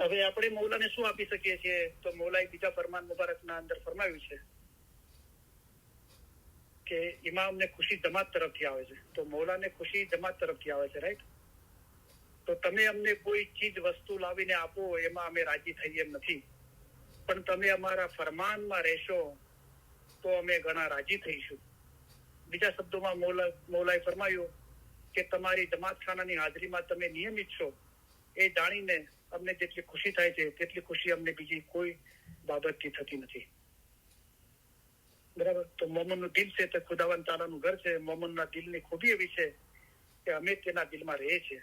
હવે આપણે મૌલાને શું આપી શકીએ છીએ? તો મૌલાએ બીજા ફરમાન મુબારકના અંદર ફરમાવ્યું છે કે ઇમામને ખુશી જમાત તરફથી આવે છે. તો મૌલાને ખુશી જમાત તરફથી આવે છે, રાઈટ? તો તમે અમને કોઈ ચીજ વસ્તુ લાવીને આપો એમાં અમે રાજી થઈએ એમ નથી, પણ તમે અમારા ફરમાનમાં રહેશો તો અમે ઘણા રાજી થઈશું. બીજા શબ્દોમાં મૌલાએ ફરમાયું કે તમારી જમાતખાનાની હાજરીમાં તમે નિયમિત છો એ જાણીને અમને જેટલી ખુશી થાય છે તેટલી ખુશી અમને બીજી કોઈ બાબતથી થતી નથી. બરાબર? તો મોમનનું દિલ છે તે ખુદાવંદ તાલાનું ઘર છે. મોમનના દિલની ખૂબી એવી છે કે અમે તેના દિલમાં રહે છે.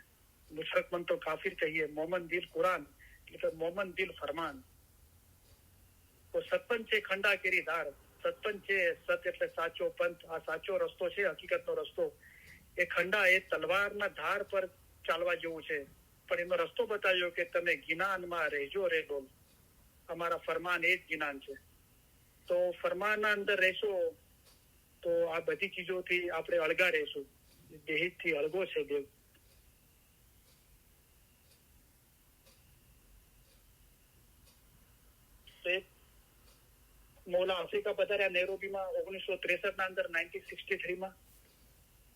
મુશરકમન તો કાફિર કહીએ, મોમન દિલ કુરાન એટલે મોમન દિલ ફરમાન. તો સતપંચ છે ખંડા કેરી ધાર. સતપંચ છે, સત એટલે સાચો, પંથ આ સાચો રસ્તો છે, હકીકતનો રસ્તો. એ ખંડા એ તલવારના ધાર પર ચાલવા જેવું છે, પણ એનો રસ્તો બતાવ્યો કે તમે જ્ઞાનમાં રહેજો રે ડોલ. અમારા ફરમાન એ જ જ્ઞાન છે. તો ફરમાનના અંદર રહેશો તો આ બધી ચીજોથી આપણે અળગા રહેશું. દેહિતથી અળગો છે દેવ. મૌલા આફ્રિકા પધાર્યા નેરોબીમાં 1963 ના અંદર 1963માં.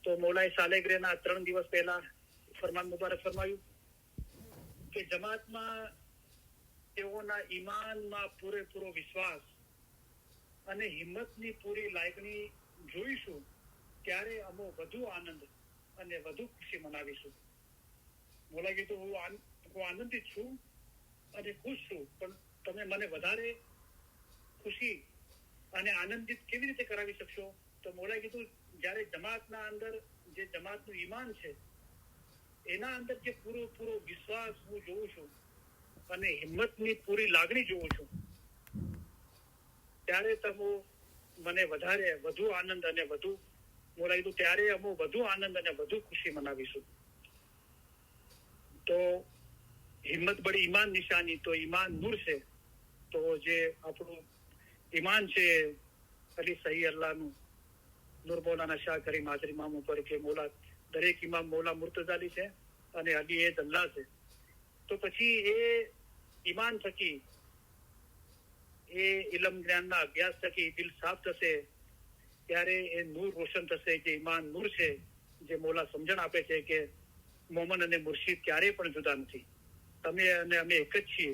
તો મૌલાએ સાલેગ્રેના 3 દિવસ પહેલા ફરમાન મુબારક ફરમાયું કે જમાતમાં તેઓના ઈમાનમાં પૂરેપૂરો વિશ્વાસ અને હિંમતની પૂરી લાગણી જોઈશું ત્યારે અમે વધુ આનંદ અને વધુ ખુશી મનાવીશું. મૌલાએ કીધું હું આનંદિત છું અને ખુશ છું, પણ તમે મને વધારે ખુશી અને આનંદિત કેવી રીતે કરાવી શકશો? તો મૌલાએ કીધું જયારે જમાતના અંદર જે જમાતનું ઈમાન છે એના અંદર જે પૂરો વિશ્વાસ હું જોઉં છું અને હિંમતની પૂરી લાગણી જોઉં છું ત્યારે તમે મને વધુ આનંદ અને વધુ મૌલાએ કીધું ત્યારે અમે વધુ આનંદ અને વધુ ખુશી મનાવીશું. તો હિંમત બડી ઈમાન નિશાની. તો ઈમાન નૂર છે. તો જે આપણું ઈમાન છે અલી સહી અલ્લાહનું નૂર મૌલાના શાહ કરીમ હાજરી મામ ઉપર કે મૌલા દરેક ઇમામ મૌલા મુર્તઝાલી છે અને અલી એ જ અલ્લાહ છે. તો પછી એ ઈમાન થકી એ ઇલમ જ્ઞાનના અભ્યાસ થકી દિલ સાફ થશે ત્યારે એ નૂર રોશન થશે. જે ઈમાન નૂર છે, જે મૌલા સમજણ આપે છે કે મોમન અને મુર્શિદ ક્યારેય પણ જુદા નથી, તમે અને અમે એક જ છીએ.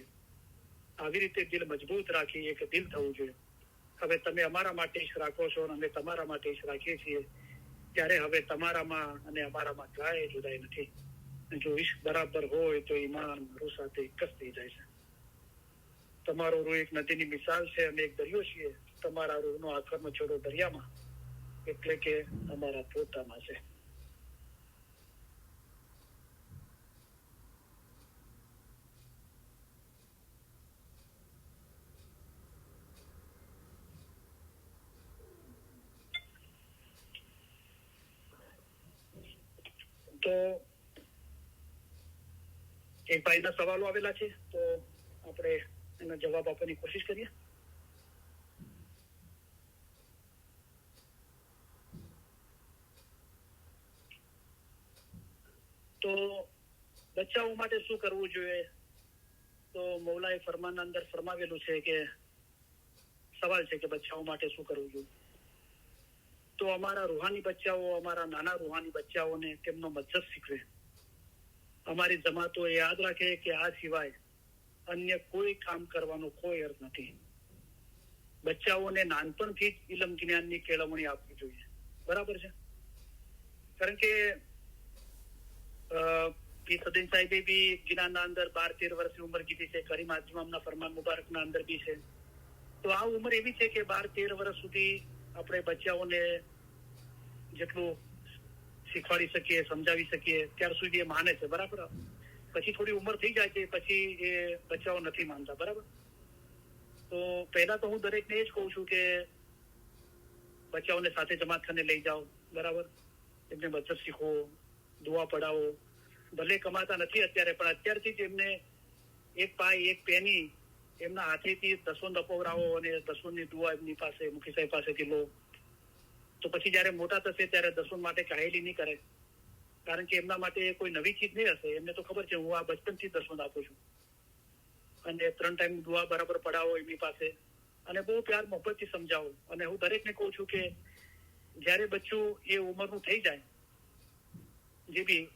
આવી રીતે દિલ મજબૂત રાખી એક દિલ થવું જોઈએ. હવે તમે અમારા માટે ઈશ રાખો છો અને અમે તમારા માટે ઈશ રાખીએ છીએ, ત્યારે હવે તમારામાં અને અમારામાં કાંઈ જુદાઈ નથી. જો ઈશ્ક બરાબર હોય તો ઈમાન રૂહ સાથે એક જ થઈ જાય છે. તમારો રૂહ એક નદીની મિસાલ છે, અમે એક દરિયો છીએ. તમારા રૂહનો આખરનો છોડો દરિયામાં એટલે કે અમારા પોતામાં છે. તો એક ભાઈના સવાલો આવેલા છે, તો આપણે એનો જવાબ આપવાની કોશિશ કરીએ. તો બચ્ચાઓ માટે શું કરવું જોઈએ? તો મૌલાએ ફરમાનના અંદર ફરમાવેલું છે કે સવાલ છે કે બચ્ચાઓ માટે શું કરવું જોઈએ? તો અમારા રૂહાની બચ્ચાઓ, અમારા નાના રૂહાની બચ્ચાઓને તેમનો મજહબ શીખવે. અમારી જમાતો એ યાદ રાખે કે આ સિવાય અન્ય કોઈ કામ કરવાનો કોઈ અર્થ નથી. બચ્ચાઓને નાનપણથી જ ઇલમ જ્ઞાનની કેળવણી આપવી જોઈએ. બરાબર છે? કારણ કે પી સદીન સાહેબે બી જ્ઞાનના અંદર 12-13 વર્ષની ઉંમર કીધી છે. કરીમ આજમામના ફરમાન મુબારકના અંદર બી છે. તો આ ઉંમર એવી છે કે 12-13 વર્ષ સુધી આપણે બચ્ચાઓને જેટલું શીખવાડી શકીએ, સમજાવી શકીએ ત્યાર સુધી એ માને છે. બરાબર? પછી થોડી ઉંમર થઈ જાય છે, પછી એ બચ્ચાઓ નથી માનતા. બરાબર? તો પહેલા તો હું દરેકને એ જ કહું છું કે બચ્ચાઓને સાથે જમાતખાને લઈ જાઓ. બરાબર? એમને મજહબ શીખવો, દુઆ પડાવો. ભલે કમાતા નથી અત્યારે, પણ અત્યારથી જ એમને એક પાઈ એક પેની એમના હાથેથી દસવંદ અપવરાવો અને દસવંદની દુઆ એમની પાસે મુખી સાહેબ પાસેથી લો. તો પછી જયારે મોટા થશે ત્યારે દસવંદ માટે કાહેલી નહીં કરે, કારણ કે એમના માટે કોઈ નવી ચીજ નહીં હશે. એમને તો ખબર છે હું આ બચપનથી દસવંદ આપું છું. અને 3 ટાઈમ દુઆ બરાબર પડાવો એમની પાસે અને બહુ પ્યાર મોહબ્બતથી સમજાવો. અને હું દરેકને કહું છું કે જ્યારે બચ્ચું એ ઉંમરનું થઈ જાય,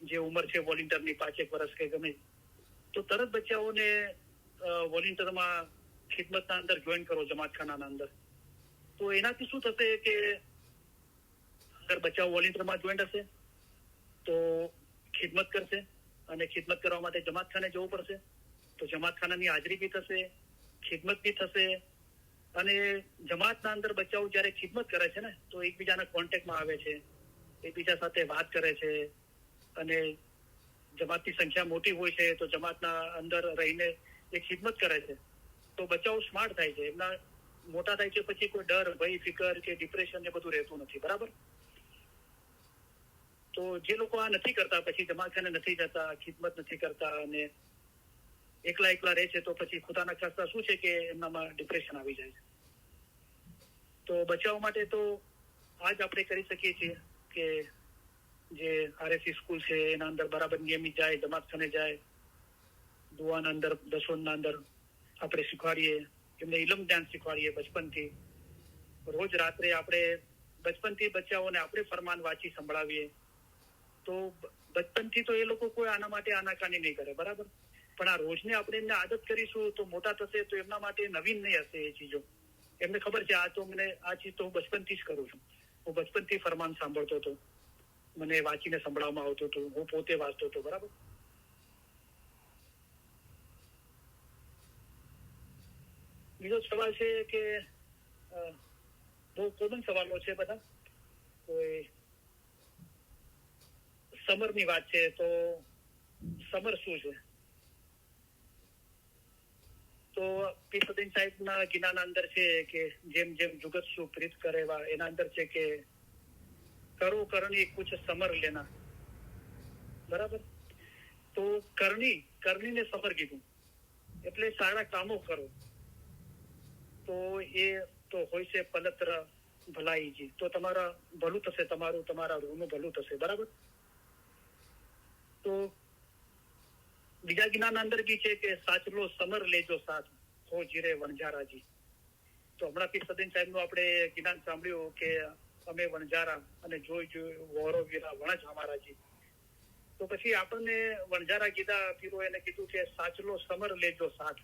જે ઉંમર છે વોલેન્ટિયરની 5 વર્ષ કે ગમે, તો તરત બચ્ચાઓને વોલેન્ટિયરમાં ખિદમતના અંદર જોઈન કરો, જમાતખાનાના અંદર. તો એનાથી શું થશે કે અગર બચ્ચાઓ વોલેન્ટિયરમાં જોઈન્ટ હશે તો ખિદમત કરશે, અને ખિદમત કરવા માટે જમાતખાને જવું પડશે, તો જમાતખાનાની હાજરી બી થશે, ખિદમત બી થશે. અને જમાતના અંદર બચ્ચાઓ જયારે ખિદમત કરે છે ને, તો એકબીજાના કોન્ટેક્ટમાં આવે છે, એકબીજા સાથે વાત કરે છે, અને જમાતની સંખ્યા મોટી હોય છે તો જમાતના અંદર રહીને એ ખિદમત કરે છે, તો બચ્ચાઓ સ્માર્ટ થાય છે. એમના મોટા થાય છે પછી કોઈ ડર, ભય, ફિકર કે ડિપ્રેશન એ બધું રહેતું નથી. બરાબર? તો જે લોકો આ નથી કરતા, પછી જમાતખાને નથી જતા, ખિદમત નથી કરતા અને એકલા રહે છે, તો પછી ખુદાના ખાસ્તા શું છે કે એમનામાં ડિપ્રેશન આવી જાય છે. તો બચાવ માટે તો આજ આપણે કરી શકીએ છીએ કે જે આરએસસી સ્કૂલ છે એના અંદર બરાબર નિયમિત જાય, જમાતખાને જાય, દુઆના અંદર, દસોના અંદર આપણે શીખવાડીએ, એમને ઇલમ જ્ઞાન શીખવાડીએ બચપનથી. રોજ રાત્રે આપણે બચપનથી બચ્ચાઓને આપણે ફરમાન વાંચી સંભળાવીએ, તો બચપનથી તો એ લોકો કોઈ આના માટે આનાકાની નહીં કરે. બરાબર? પણ આ રોજને આપણે એમને આદત કરીશું તો મોટા થશે તો એમના માટે નવીન નહીં હશે એ ચીજો. એમને ખબર છે આ ચીજ તો હું બચપનથી જ કરું છું. હું બચપનથી ફરમાન સાંભળતો હતો, મને વાંચીને સંભળાવવામાં આવતું હતું, હું પોતે વાંચતો હતો. બરાબર? બીજો સવાલ છે કે બહુ કોમન સવાલો છે બધા. કોઈ સમરની વાત છે, તો સમર શું છે? તો પીસુદ્દીન સાહેબના ગીનાના અંદર છે કે જેમ જેમ જુગત શું પ્રીત કરેવા, એના અંદર છે કે કરો કરણી કુછ સમર લેના. બરાબર? તો કરણીને સમર કીધું એટલે સારા કામો કરો, તો એ તો હોય છે પલત્ર ભલાઈજી, તો તમારા ભલું થશે, તમારા રૂહનું ભલું થશે. બરાબર? તો બીજા ગીનાના અંદર બી છે કે સાચલો સમર લેજો સાથ, હો જીરે વણઝારાજી. તો હમણાં પીસુદ્દીન સાહેબનું આપણે ગીનાન સાંભળ્યું કે અમે વણઝારા અને જોઈ વોરો વીરા વણજ અમારાજી. તો પછી આપણને વણઝારા કીધા, પીરો એને કીધું કે સાચલો સમર લેજો સાથ.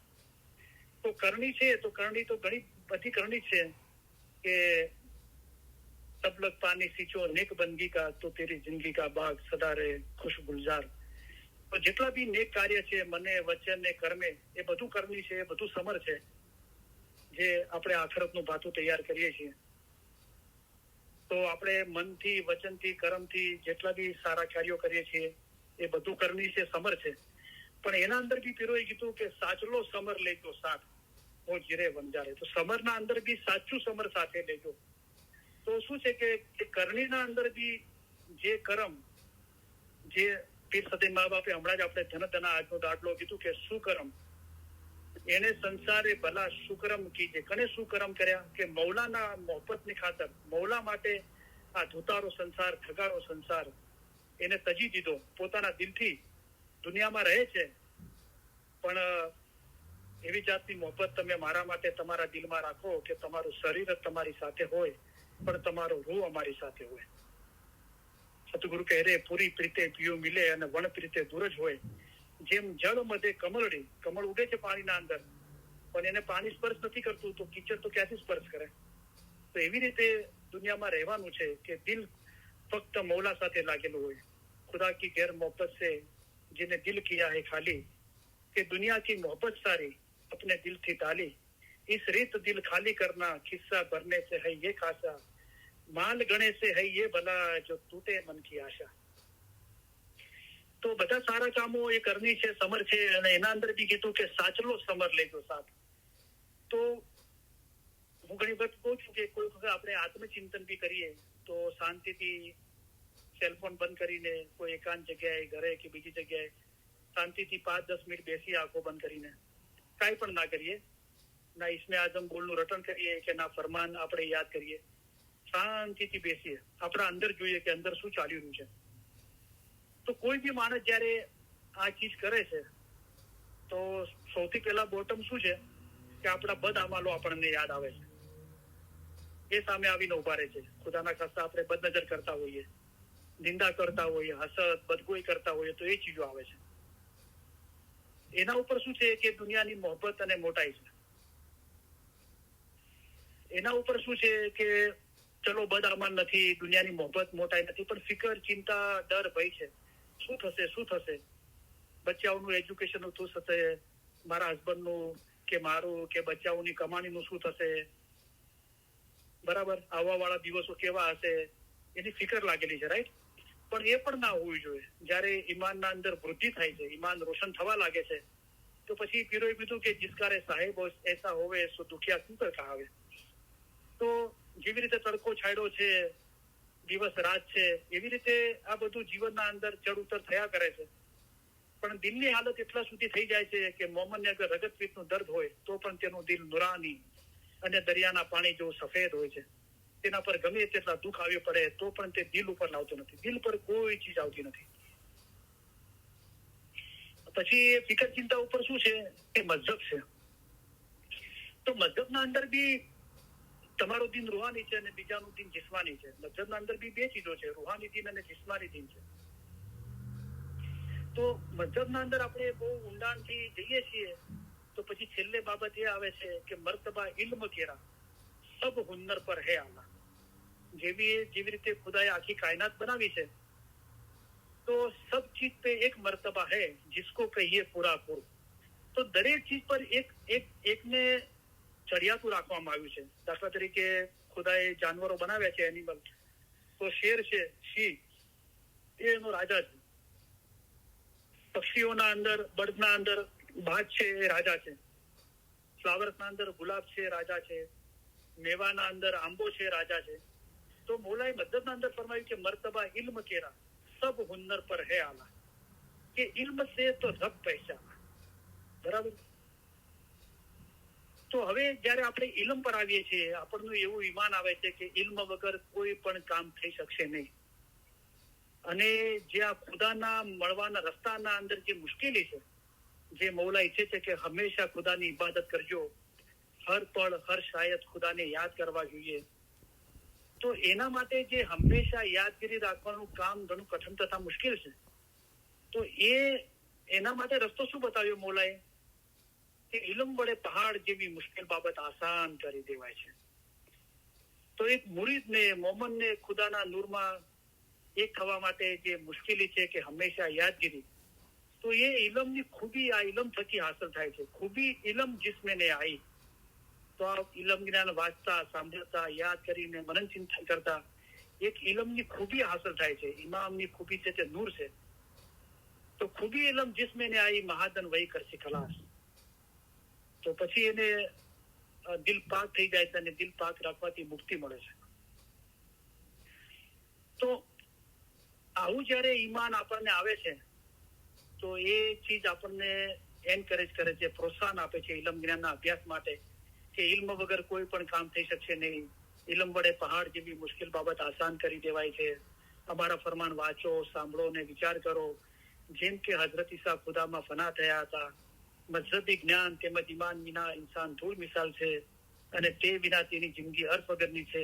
તો કરણી છે, તો કરણી તો ઘણી બધી કરણી છે કે તબલક પાની सींचो नेक बंदगी का, तो तेरी जिंदगी का बाग सदा रहे खुश गुलजार. તો જેટલા બી નેક કાર્ય છે, મને, વચન ને કર્મે, એ બધું કરણી છે, એ બધું સમર છે, જે આપણે આખરતનું ભાતું તૈયાર કરીએ છીએ. તો આપણે મનથી, વચનથી, કર્મથી જેટલા બી સારા કાર્યો કરીએ છીએ એ બધું કરણી છે, સમર છે. પણ એના અંદર બી પીરોએ કીધું કે સાચલો સમર લેજો સાથ, હો જીરે વંજારે. તો સમરના અંદર બી સાચું સમર સાથે લેજો. તો શું છે કે કરણીના અંદર બી જે કર્મ, જે પીરસુદ્દીન મા બાપે હમણાં જ આપણે ધનધના આજનો દાખલો કીધું કે સુકર્મ, એને સંસારે ભલા સુકર્મ કીજે. કને સુકર્મ કર્યા? કે મૌલાના મોહબ્બતની ખાતર, મૌલા માટે આ ધુતારો સંસાર, ઠગારો સંસાર એને તજી દીધો. પોતાના દિલથી દુનિયામાં રહે છે, પણ એવી જાતની મોહબ્બત તમે મારા માટે તમારા દિલમાં રાખો કે તમારું શરીર તમારી સાથે હોય પણ તમારો રૂહ અમારી સાથે હોય. સતગુરુ કહે રે પૂરી પ્રીતે પીઓ મિલે અને વણ પ્રીતે દૂર જ હોય. જેમ જળ મધે કમળડી, કમળ ઉડે છે પાણીના અંદર પણ એને પાણી સ્પર્શ નથી કરતું, તો કીચડ તો ક્યાંથી સ્પર્શ કરે? તો એવી રીતે દુનિયામાં રહેવાનું છે કે દિલ ફક્ત મૌલા સાથે લાગેલું હોય. खुदा की गैर मोहब्बत से जिन्हें दिल किया है खाली, कि दुनिया की मोहब्बत सारी अपने दिल थी डाली. इस रीत दिल खाली करना, खिस्सा भरने से है ये खासा, माल गणे से है ये भला, जो टूटे मन की आशा. તો બધા સારા કામો એ કરણી છે, સમર છે. અને એના અંદર બી કીધું કે સાચલો સમર લેજો સાથ. તો હું ઘણી વખત કહું છું કે કોઈ વખત આપણે આત્મચિંતન બી કરીએ તો શાંતિથી સેલફોન બંધ કરીને કોઈ એકાંત જગ્યાએ, ઘરે કે બીજી જગ્યાએ શાંતિથી 5-10 મિનિટ બેસી આંખો બંધ કરીને કાંઈ પણ ના કરીએ, ના ઇસ્મે આઝમ બોલનું રટણ કરીએ કે ના ફરમાન આપણે યાદ કરીએ. શાંતિથી બેસીએ, આપણા અંદર જોઈએ કે અંદર શું ચાલી રહ્યું છે. તો કોઈ બી માણસ જયારે આ ચીજ કરે છે તો સૌથી સૌથી પહેલા બોટમ શું છે કે આપણા બદ અમાલો આપણને યાદ આવે છે, એ સામે આવીને ઉભા રહે છે. ખુદાના ખાસ્તા આપણે બદનજર કરતા હોઈએ, નિંદા કરતા હોઈએ, હસદ બદગોઈ કરતા હોઈએ તો એ ચીજો આવે છે. એના ઉપર શું છે કે દુનિયાની મોહબ્બત અને મોટાઈ છે. એના ઉપર શું છે કે ચલો બદ અમાલ નથી, દુનિયાની મોહબ્બત મોટાઈ નથી, પણ ફિકર, ચિંતા, ડર, ભય છે. શું થશે, બચ્ચાઓનું એજ્યુકેશન નું શું થશે, મારા હસબન્ડનું કે મારું કે બચ્ચાઓની કમાણીનું શું થશે, બરાબર, આવવા વાળા દિવસો કેવા હશે, એની ફિકર લાગેલી છે, રાઈટ. પણ એ પણ ના હોવી જોઈએ. જયારે ઈમાનના અંદર વૃદ્ધિ થાય છે, ઈમાન રોશન થવા લાગે છે, તો પછી પીરોએ કીધું કે જિસકારે સાહેબ એસા હોવે સો દુખિયા શું કરતા આવે. તો જેવી રીતે તડકો છાંયડો છે, દિવસ રાત છે, એવી રીતે આ બધું જીવનના અંદર ચડ ઉતર થયા કરે છે. પણ દિલની હાલત એટલા સુધી થઈ જાય છે કે મોમનને અગર રગતપીતનું દર્દ હોય તો પણ તેનું દિલ નુરાની અને દરિયાના પાણી જેવું સફેદ હોય છે. તેના પર ગમે તેટલા દુઃખ આવી પડે તો પણ તે દિલ ઉપર લાવતો નથી. દિલ પર કોઈ ચીજ આવતી નથી. પછી ફિકર ચિંતા ઉપર શું છે કે મજહબ છે. તો મજહબના અંદર બી તમારું દિન રૂહાની છે અને બીજાનું દિન જિસ્માની છે. મજહબના અંદર બી બે ચીજો છે, રૂહાની દિન અને જિસ્માની દિન છે. તો મજહબના અંદર આપણે બહુ ઊંડાણથી જઈએ છીએ તો પછી છેલ્લે બાબત એ આવે છે કે મર્તબા ઇલ્મ કેરા સબ હુન્નર પર હે આલા. જેવી રીતે ખુદાએ આખી કાયનાત બનાવી છે તો સબ ચીજ पे એક મર્તબા है जिसको कहिए पूरा पूर. તો દરેક ચીજ પર એકને ચડિયાતું રાખવામાં આવ્યું છે. દાખલા તરીકે ખુદાએ જાનવરો બનાવ્યા છે, એનિમલ. તો શેર છે, સિંહ, એનો રાજા છે. પક્ષીઓના અંદર, બર્ડના અંદર બાજ છે, એ રાજા છે. ફ્લાવર્સના અંદર ગુલાબ છે, રાજા છે. મેવાના અંદર આંબો છે, રાજા છે. તો મોલાએ મદદના અંદર ફરમાવ્યું કે મર્તબા ઇલ્મ કેરા સબ હુન્નર પર હે આલા, કે ઇલ્મ સે તો રબ પહેચાના. બરાબર. તો હવે જયારે આપણે ઇલ્મ પર આવીએ છીએ, આપણનું એવું ઈમાન આવે છે કે ઇલ્મ વગર કોઈ પણ કામ થઈ શકશે નહીં. અને જે આ ખુદાના મળવાના રસ્તાના અંદર જે મુશ્કેલી છે, જે મૌલા ઈચ્છે છે કે હંમેશા ખુદાની ઇબાદત કરજો, હર પળ હર શાયદ ખુદાને યાદ કરવા જોઈએ. તો એના માટે જે હંમેશા યાદગીરી રાખવાનું કામ ઘણું કઠિન તથા મુશ્કેલ છે. તો એના માટે રસ્તો શું બતાવ્યો મોલાએ કે ઇલમ વડે પહાડ જેવી મુશ્કેલ બાબત આસાન કરી દેવાય છે. તો એક મુરીદને, મોમનને ખુદાના નૂરમાં એક થવા માટે જે મુશ્કેલી છે કે હંમેશા યાદગીરી, તો એ ઇલમની ખૂબી આ ઇલમ થકી હાંસલ થાય છે. ખૂબી ઇલમ જિસમેં ને આઈ. તો આ ઇલમ જ્ઞાન વાંચતા, સાંભળતા, યાદ કરીને મનન ચિંતન કરતા એક ઇલમની ખૂબી હાંસલ થાય છે. ઇમામની ખૂબી છે તે નૂર છે. તો ખૂબી ઇલમ જિસમેં ને આઈ મહાદન વહી કરશે ખલાસ. તો પછી એને દિલ પાક થઈ જાય છે અને દિલ પાક રાખવાથી મુક્તિ મળે છે. તો આવું જયારે ઈમાન આપણને આવે છે તો એ ચીજ આપણને એન્કરેજ કરે છે, પ્રોત્સાહન આપે છે ઇલમ જ્ઞાનના અભ્યાસ માટે કે ઇલ્મ વગર કોઈ પણ કામ થઈ શકશે નહીં. ઇલમ વડે પહાડ જેવી મુશ્કેલ બાબત આસાન કરી દેવાય છે. અમારા ફરમાન વાંચો, સાંભળો ને વિચાર કરો. જેમ કે હઝરત ઈસા ખુદામાં ફના થયા હતા. મઝહબી જ્ઞાન તેમજ ઈમાન વિના ઇન્સાન ધૂળ મિસાલ છે અને તે વિના તેની જિંદગી અર્થ વગરની છે.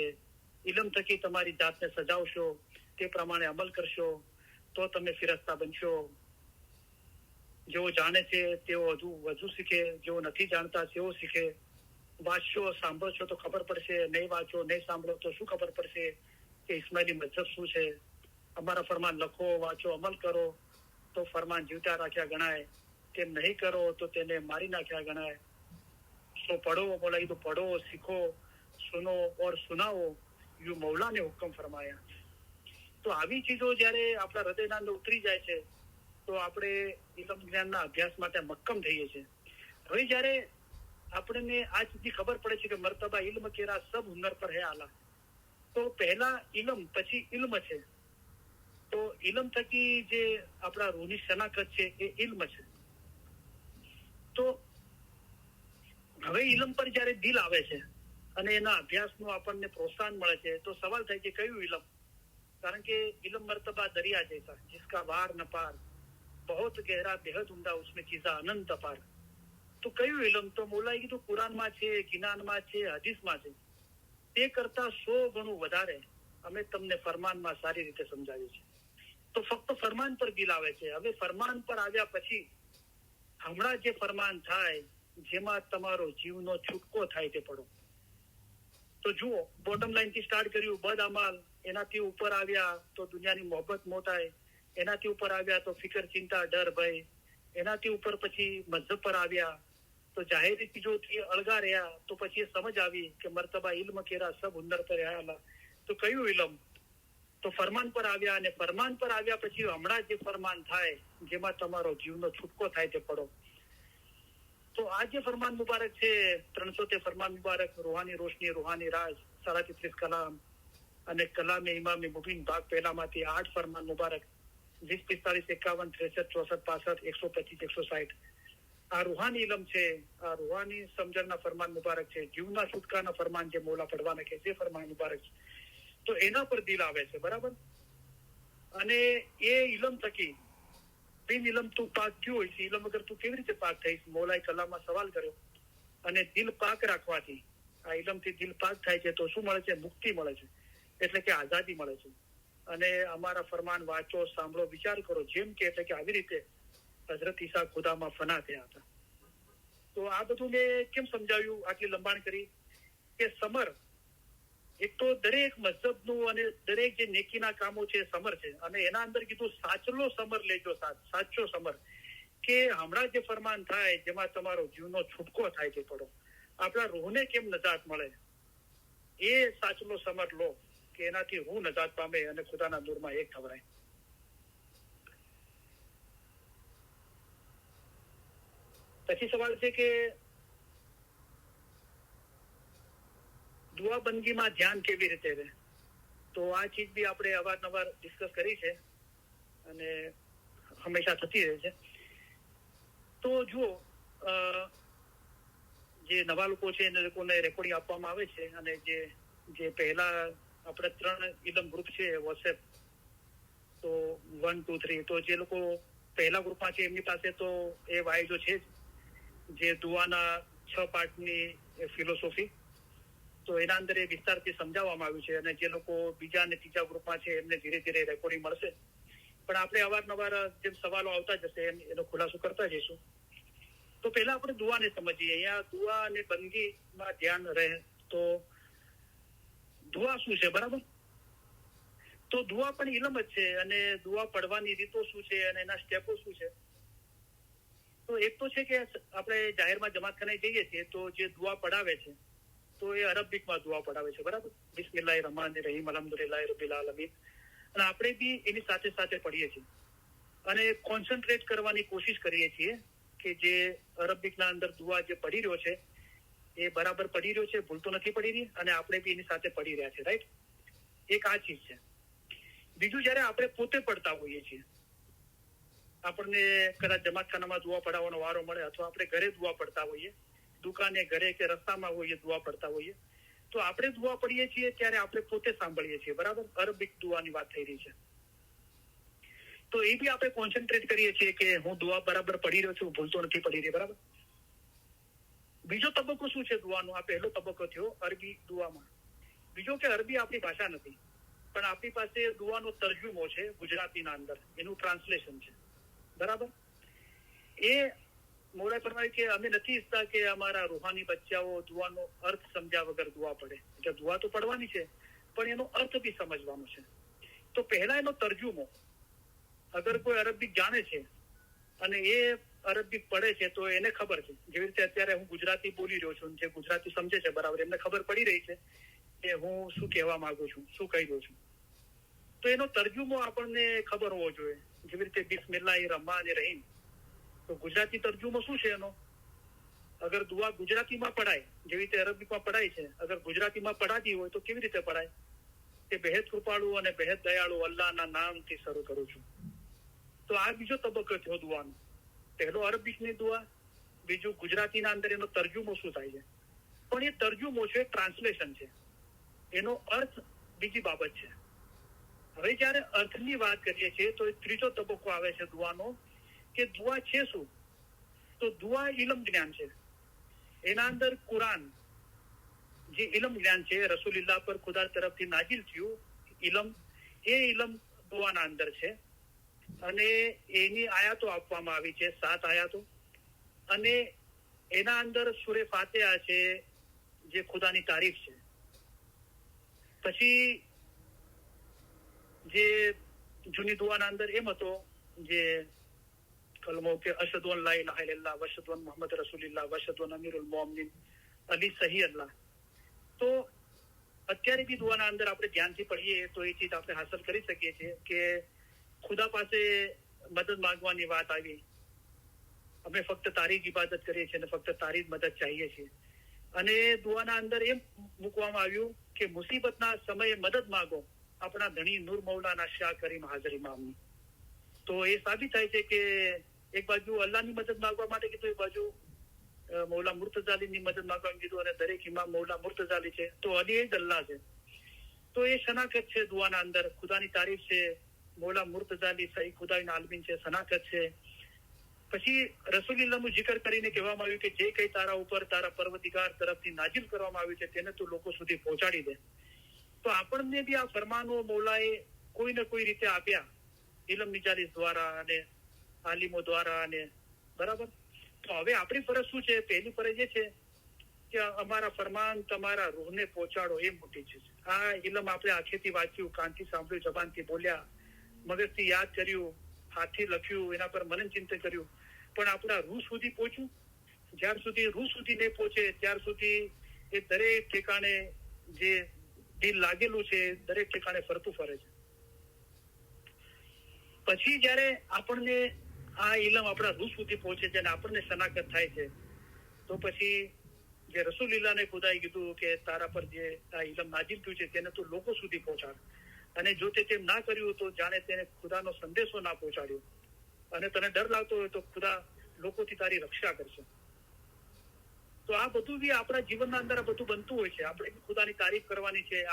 ઇલમ થકી તમારી જાતને સજાવશો, તે પ્રમાણે અમલ કરશો તો તમે ફિરસ્તા બનશો. જેઓ જાણે છે તેઓ વધુ શીખે, જેઓ નથી જાણતા તેઓ શીખે. વાંચશો, સાંભળશો તો ખબર પડશે, નહીં વાંચો, નહીં સાંભળો તો શું ખબર પડશે કે ઇસ્માઇલી મઝહબ શું છે. અમારા ફરમાન લખો, વાંચો, અમલ કરો તો ફરમાન જીવતા રાખ્યા ગણાય. તેમ નહીં કરો તો તેને મારી નાખ્યા ગણાય. તો પढ़ो, બોલાઈ તો પढ़ो, सीखो, सुनो और सुनाओ, યુ મૌલાને હુકમ ફરમાયા. તો આવી ચીજો જયારે આપણા હૃદયના અંદર ઉતરી જાય છે તો આપણે ઇલમ જ્ઞાનના અભ્યાસ માટે મક્કમ થઈએ છીએ. હવે જયારે આપણને આ ચીજની ખબર પડે છે કે મર્તબા ઇલ્મ કેરા સબ હુનર પર હે આલા, તો પહેલા ઇલમ પછી ઇલ્મ છે. તો ઇલમ થકી જે આપણા રૂહની શનાખત છે એ ઇલ્મ છે. તો હવે ઇલમ પર જયારે દિલ આવે છે અને એના અભ્યાસનું આપણને પ્રોત્સાહન મળે છે તો સવાલ થાય કે કયું ઇલમ? કારણ કે ઇલમ મર્તબા દરિયા જૈસા जिसका वार न पार, बहुत गहरा बेहद उम्दा उसमें चीजा अनंत अपार. તો કયું ઇલમ? તો મોલાએ કીધું કુરાનમાં છે, કિનાનમાં છે, હદીસમાં છે. તે કરતા 100 ગણું વધારે અમે તમને ફરમાનમાં સારી રીતે સમજાવ્યું છે. તો ફક્ત ફરમાન પર દિલ આવે છે. હવે ફરમાન પર આવ્યા પછી હમણાં જે ફરમાન થાય જેમાં તમારો જીવનો છૂટકો થાય તે પડો. તો જુઓ, બોટમ લાઈન થી સ્ટાર્ટ કર્યું બદ અમાલ, એનાથી ઉપર આવ્યા તો દુનિયાની મોહબ્બત મોટાય, એનાથી ઉપર આવ્યા તો ફિકર, ચિંતા, ડર, ભય, એનાથી ઉપર પછી મઝહબ પર આવ્યા તો જાહેરી ચીજોથી અળગા રહ્યા, તો પછી સમજ આવી કે મર્તબા ઇલ્મ કેરા સબ હુનર પર રહ્યા. તો કયું ઇલમ? તો ફરમાન પર આવ્યા, અને ફરમાન પર આવ્યા પછી હમણાં જે ફરમાન થાય જેમાં તમારો જીવનો છૂટકો થાય તે પડો. તો આ જે ફરમાન મુબારક છે 300 ફરમાન મુબારક, રૂહાની રોશની, રૂહાની રાજ, 33 કલામ અને કલામે ઇમામે મુબીન ભાગ પહેલામાંથી 8 ફરમાન મુબારક, 20, 45, 51, 63, 64, 65, 125, 160 આ રૂહાની ઇલમ છે. આ રૂહાની સમજણના ફરમાન મુબારક છે. જીવના છૂટકાના ફરમાન જે મોલા પડવાના કે જે ફરમાન મુબારક છે, તો એના પર દિલ આવે છે. બરાબર. અને એ ઇલમ થકી બિન ઇલમ તું પાક ક્યું હોય છે? ઇલમ વગર તું કેવી રીતે પાક થઈશ? મોલાએ કલામમાં સવાલ કર્યો. અને દિલ પાક રાખવાથી, આ ઇલમથી દિલ પાક થાય છે તો શું મળે છે? મુક્તિ મળે છે, એટલે કે આઝાદી મળે છે. અને અમારા ફરમાન વાંચો, સાંભળો, વિચાર કરો. જેમ કે એટલે કે આવી રીતે હઝરત ઈસા ખુદામાં ફના થયા હતા. તો આ બધું મેં કેમ સમજાવ્યું, આટલી લંબાણ કરી? કે સમર એક તો દરેક મઝહબનું અને દરેક જે નેકીના કામો છે સમર છે. અને એના અંદર કીધું સાચલો સમર લેજો, સાચો સમર, કે હમણાં જે ફરમાન થાય જેમાં તમારો જીવનો છૂટકો થાય છે પડો. આપણા રૂહને કેમ નજાત મળે એ સાચલો સમર લો, કે એનાથી હું નજાત પામે અને ખુદાના નૂરમાં એક થવરાય. પછી સવાલ છે કે દુઆ બંદગીમાં ધ્યાન કેવી રીતે રહે? તો આ ચીજ બી આપણે અવારનવાર ડિસ્કસ કરી છે અને હંમેશા થતી રહે છે. તો જુઓ, જે નવા લોકો છે એને લોકોને રેકોર્ડિંગ આપવામાં આવે છે. અને જે પહેલા આપણે 3 ઇલમ ગ્રુપ છે વોટ્સએપ, તો 1, 2, 3, તો જે લોકો પહેલા ગ્રુપમાં છે એમની પાસે તો એ વાયજો છે જે દુઆના 6 પાર્ટની ફિલોસોફી, તો એના અંદર એ વિસ્તારથી સમજાવવામાં આવ્યું છે. અને જે લોકો બીજા અને ત્રીજા ગ્રુપમાં છે એમને ધીરે ધીરે રેકોર્ડિંગ મળશે. પણ આપણે અવારનવાર જેમ સવાલો આવતા જશે એનો ખુલાસો કરતા જઈશું. તો પહેલા આપણે દુઆને સમજીએ. અહીંયા દુઆ અને બંદગીમાં ધ્યાન રહે તો દુઆ શું છે? બરાબર. તો દુઆ પણ ઇલમ જ છે. અને દુઆ પડવાની રીતો શું છે અને એના સ્ટેપો શું છે? તો એક તો છે કે આપણે જાહેરમાં જમાતખાને જઈએ છીએ તો જે દુઆ પડાવે છે તો એ અરબિકમાં દુઆ પડાવે છે. બરાબર. બિસ્મિલ્લાહિર રહમાનિર રહીમ, અલ્હમ્દુલિલ્લાહિ રબ્બિલ આલમીન. અને આપણે બી એની સાથે સાથે પઢીએ છીએ અને કોન્સન્ટ્રેટ કરવાની કોશિશ કરીએ છીએ કે જે અરબિકના અંદર દુઆ જે પડી રહ્યો છે એ બરાબર પડી રહ્યો છે, ભૂલ તો નથી પડી રહી, અને આપણે બી એની સાથે પડી રહ્યા છે. રાઈટ. એક આ ચીજ છે. બીજું, જયારે આપણે પોતે પડતા હોઈએ છીએ, આપણને કદાચ જમાતખાનામાં દુઆ પડાવવાનો વારો મળે, અથવા આપણે ઘરે દુઆ પડતા હોઈએ, દુકાને, ઘરે કે રસ્તામાં હોઈએ દુઆ પડતા હોઈએ, તો આપણે દુઆ પડીએ છીએ ત્યારે આપણે પોતે સાંભળીએ છીએ. બરાબર. અરબિક દુઆની વાત થઈ રહી છે. તો એ બી આપણે કોન્સન્ટ્રેટ કરીએ છીએ કે હું દુઆ બરાબર પડી રહ્યો છું, ભૂલ તો નથી પડી રહી. બરાબર. બીજો તબક્કો શું છે દુઆનો? આ પહેલો તબક્કો થયો અરબી દુઆમાં. બીજો કે અરબી આપણી ભાષા નથી, પણ આપણી પાસે દુઆનો તર્જુમો છે ગુજરાતીના અંદર, એનું ટ્રાન્સલેશન છે. બરાબર. એ મોલાએ ફરમાવ્યું કે અમે નથી ઈચ્છતા કે અમારા રૂહાની બચ્ચાઓ દુઆનો અર્થ સમજ્યા વગર દુઆ પડે. એટલે દુઆ તો પડવાની છે પણ એનો અર્થ બી સમજવાનો છે. તો પહેલા એનો તર્જુમો, અગર કોઈ અરબિક જાણે છે અને એ અરબિક પડે છે તો એને ખબર છે. જેવી રીતે અત્યારે હું ગુજરાતી બોલી રહ્યો છું, જે ગુજરાતી સમજે છે બરાબર, એમને ખબર પડી રહી છે કે હું શું કહેવા માંગુ છું, શું કહી રહ્યો છું. તો એનો તર્જુમો આપણને ખબર હોવો જોઈએ. જેવી રીતે બિસ્મિલ્લાહિર રહમાનિર રહીમ, તો ગુજરાતી તર્જુમો શું છે એનો? અગર દુઆ ગુજરાતીમાં પડાય, જેવી રીતે અરબીમાં પડાય છે, અગર ગુજરાતીમાં પડાતી હોય તો કેવી રીતે પડાય? કે બેહદ કૃપાળુ અને બેહદ દયાળુ અલ્લાહના નામથી શરૂ કરું છું. તો આ બીજો તબક્કો થયો દુઆનો. પહેલો અરબીની દુઆ, બીજું ગુજરાતીના અંદર એનો તર્જુમો શું થાય છે. પણ એ તર્જુમો છે, ટ્રાન્સલેશન છે, એનો અર્થ બીજી બાબત છે. હવે જયારે અર્થની વાત કરીએ છીએ તો ત્રીજો તબક્કો આવે છે દુઆનો, કે દુઆ છે શું. તો દુઆ ઇલમ જ્ઞાન છે. એના અંદર કુરાન જે ઇલમ જ્ઞાન છે રસૂલુલ્લાહ પર ખુદા તરફથી નાઝિલ થયું ઇલમ, એ ઇલમ દુઆના અંદર છે. અને એની આયાતો આપવામાં આવી છે 7 આયાતો. અને એના અંદર સૂરે ફાતિહા છે જે ખુદાની તારીફ છે. પછી જે જૂની દુઆના અંદર એમ હતો જે કલમો કે અશહદુ અન લા ઇલાહા ઇલ્લલ્લાહ વ અશહદુ અન્ના મુહમ્મદ રસૂલુલ્લાહ વ અશહદુ અન્ના અમીરુલ મોમિનીન અલી સહી અલ્લાહ. તો અત્યારે બી દુઆના અંદર આપણે ધ્યાનથી પढ़ીએ તો એ ચીજ આપણે હાંસલ કરી શકીએ છીએ કે ખુદા પાસે મદદ માંગવાની વાત આવી, અમે ફક્ત તારી જ ઇબાદત કરીએ છીએ અને ફક્ત તારી જ મદદ ચાહીએ છીએ. અને દુઆના અંદર એમ મૂકવામાં આવ્યું કે મુસીબતના સમયે મદદ માંગો આપણા ધણી નૂર મૌલાના શાહ કરીમ હાજર ઇમામની. તો એ સાબિત થાય છે કે એક બાજુ અલ્લાહની મદદ માંગવા માટે કીધું, એક બાજુ મૌલા મુર્તઝાલીની મદદ માંગવા કીધું, અને દરેક ઇમામ મૌલા મુર્તઝાલી છે તો અલી એ જ અલ્લાહ છે. તો એ શનાખત છે દુઆના અંદર, ખુદાની તારીફ છે, મૌલા મુર્તઝાલી સહી ખુદાઈન આલમીન છે, શનાખત છે. પછી રસૂલુલ્લાહનું જિકર કરીને કહેવામાં આવ્યું કે જે કઈ તારા ઉપર તારા પરવદિગાર તરફથી નાઝિલ કરવામાં આવ્યું છે તેને તું લોકો સુધી પહોંચાડી દે. તો આપણને બી આ ફરમાનો મૌલાએ કોઈ ને કોઈ રીતે આપ્યા ઇલમ નિજાલીસ દ્વારા અને આલિમો દ્વારા, અને બરાબર. તો હવે આપણી ફરજ શું છે? પહેલી ફરજ એ છે કે અમારા ફરમાન તમારા રૂહને પહોંચાડો, એ મોટી છે. આ ઇલમ આપણે આંખેથી વાંચ્યું, કાનથી સાંભળ્યું, જબાનથી બોલ્યા, મગજથી યાદ કર્યું, હાથથી લખ્યું, એના પર મનન ચિંતન કર્યું, પણ આપણા રૂહ સુધી પહોંચ્યું? જ્યાર સુધી રૂહ સુધી નહીં પહોંચે ત્યાર સુધી એ દરેક ઠેકાણે જે દિલ લાગેલું છે દરેક ઠેકાણે ફરતું ફરે છે. પછી જયારે આપણને આ ઇલમ આપણા રૂહ સુધી પહોંચે છે અને આપણને શનાખત થાય છે, તો પછી જે રસૂલુલ્લાહને ખુદાએ કીધું કે તારા પર જે આ ઇલમ નાઝિલ થયું છે તેને તું લોકો સુધી પહોંચાડ. અને જો તે તેમ ના કર્યું તો જાણે તેને ખુદાનો સંદેશો ના પહોંચાડ્યો. અને તને ડર લાગતો હોય તો ખુદા લોકોથી તારી રક્ષા કરશે. તો આ બધું બી આપણા જીવનના અંદર આ બધું બનતું હોય છે. આપણે બી ખુદાની તારીફ કરવાની છે,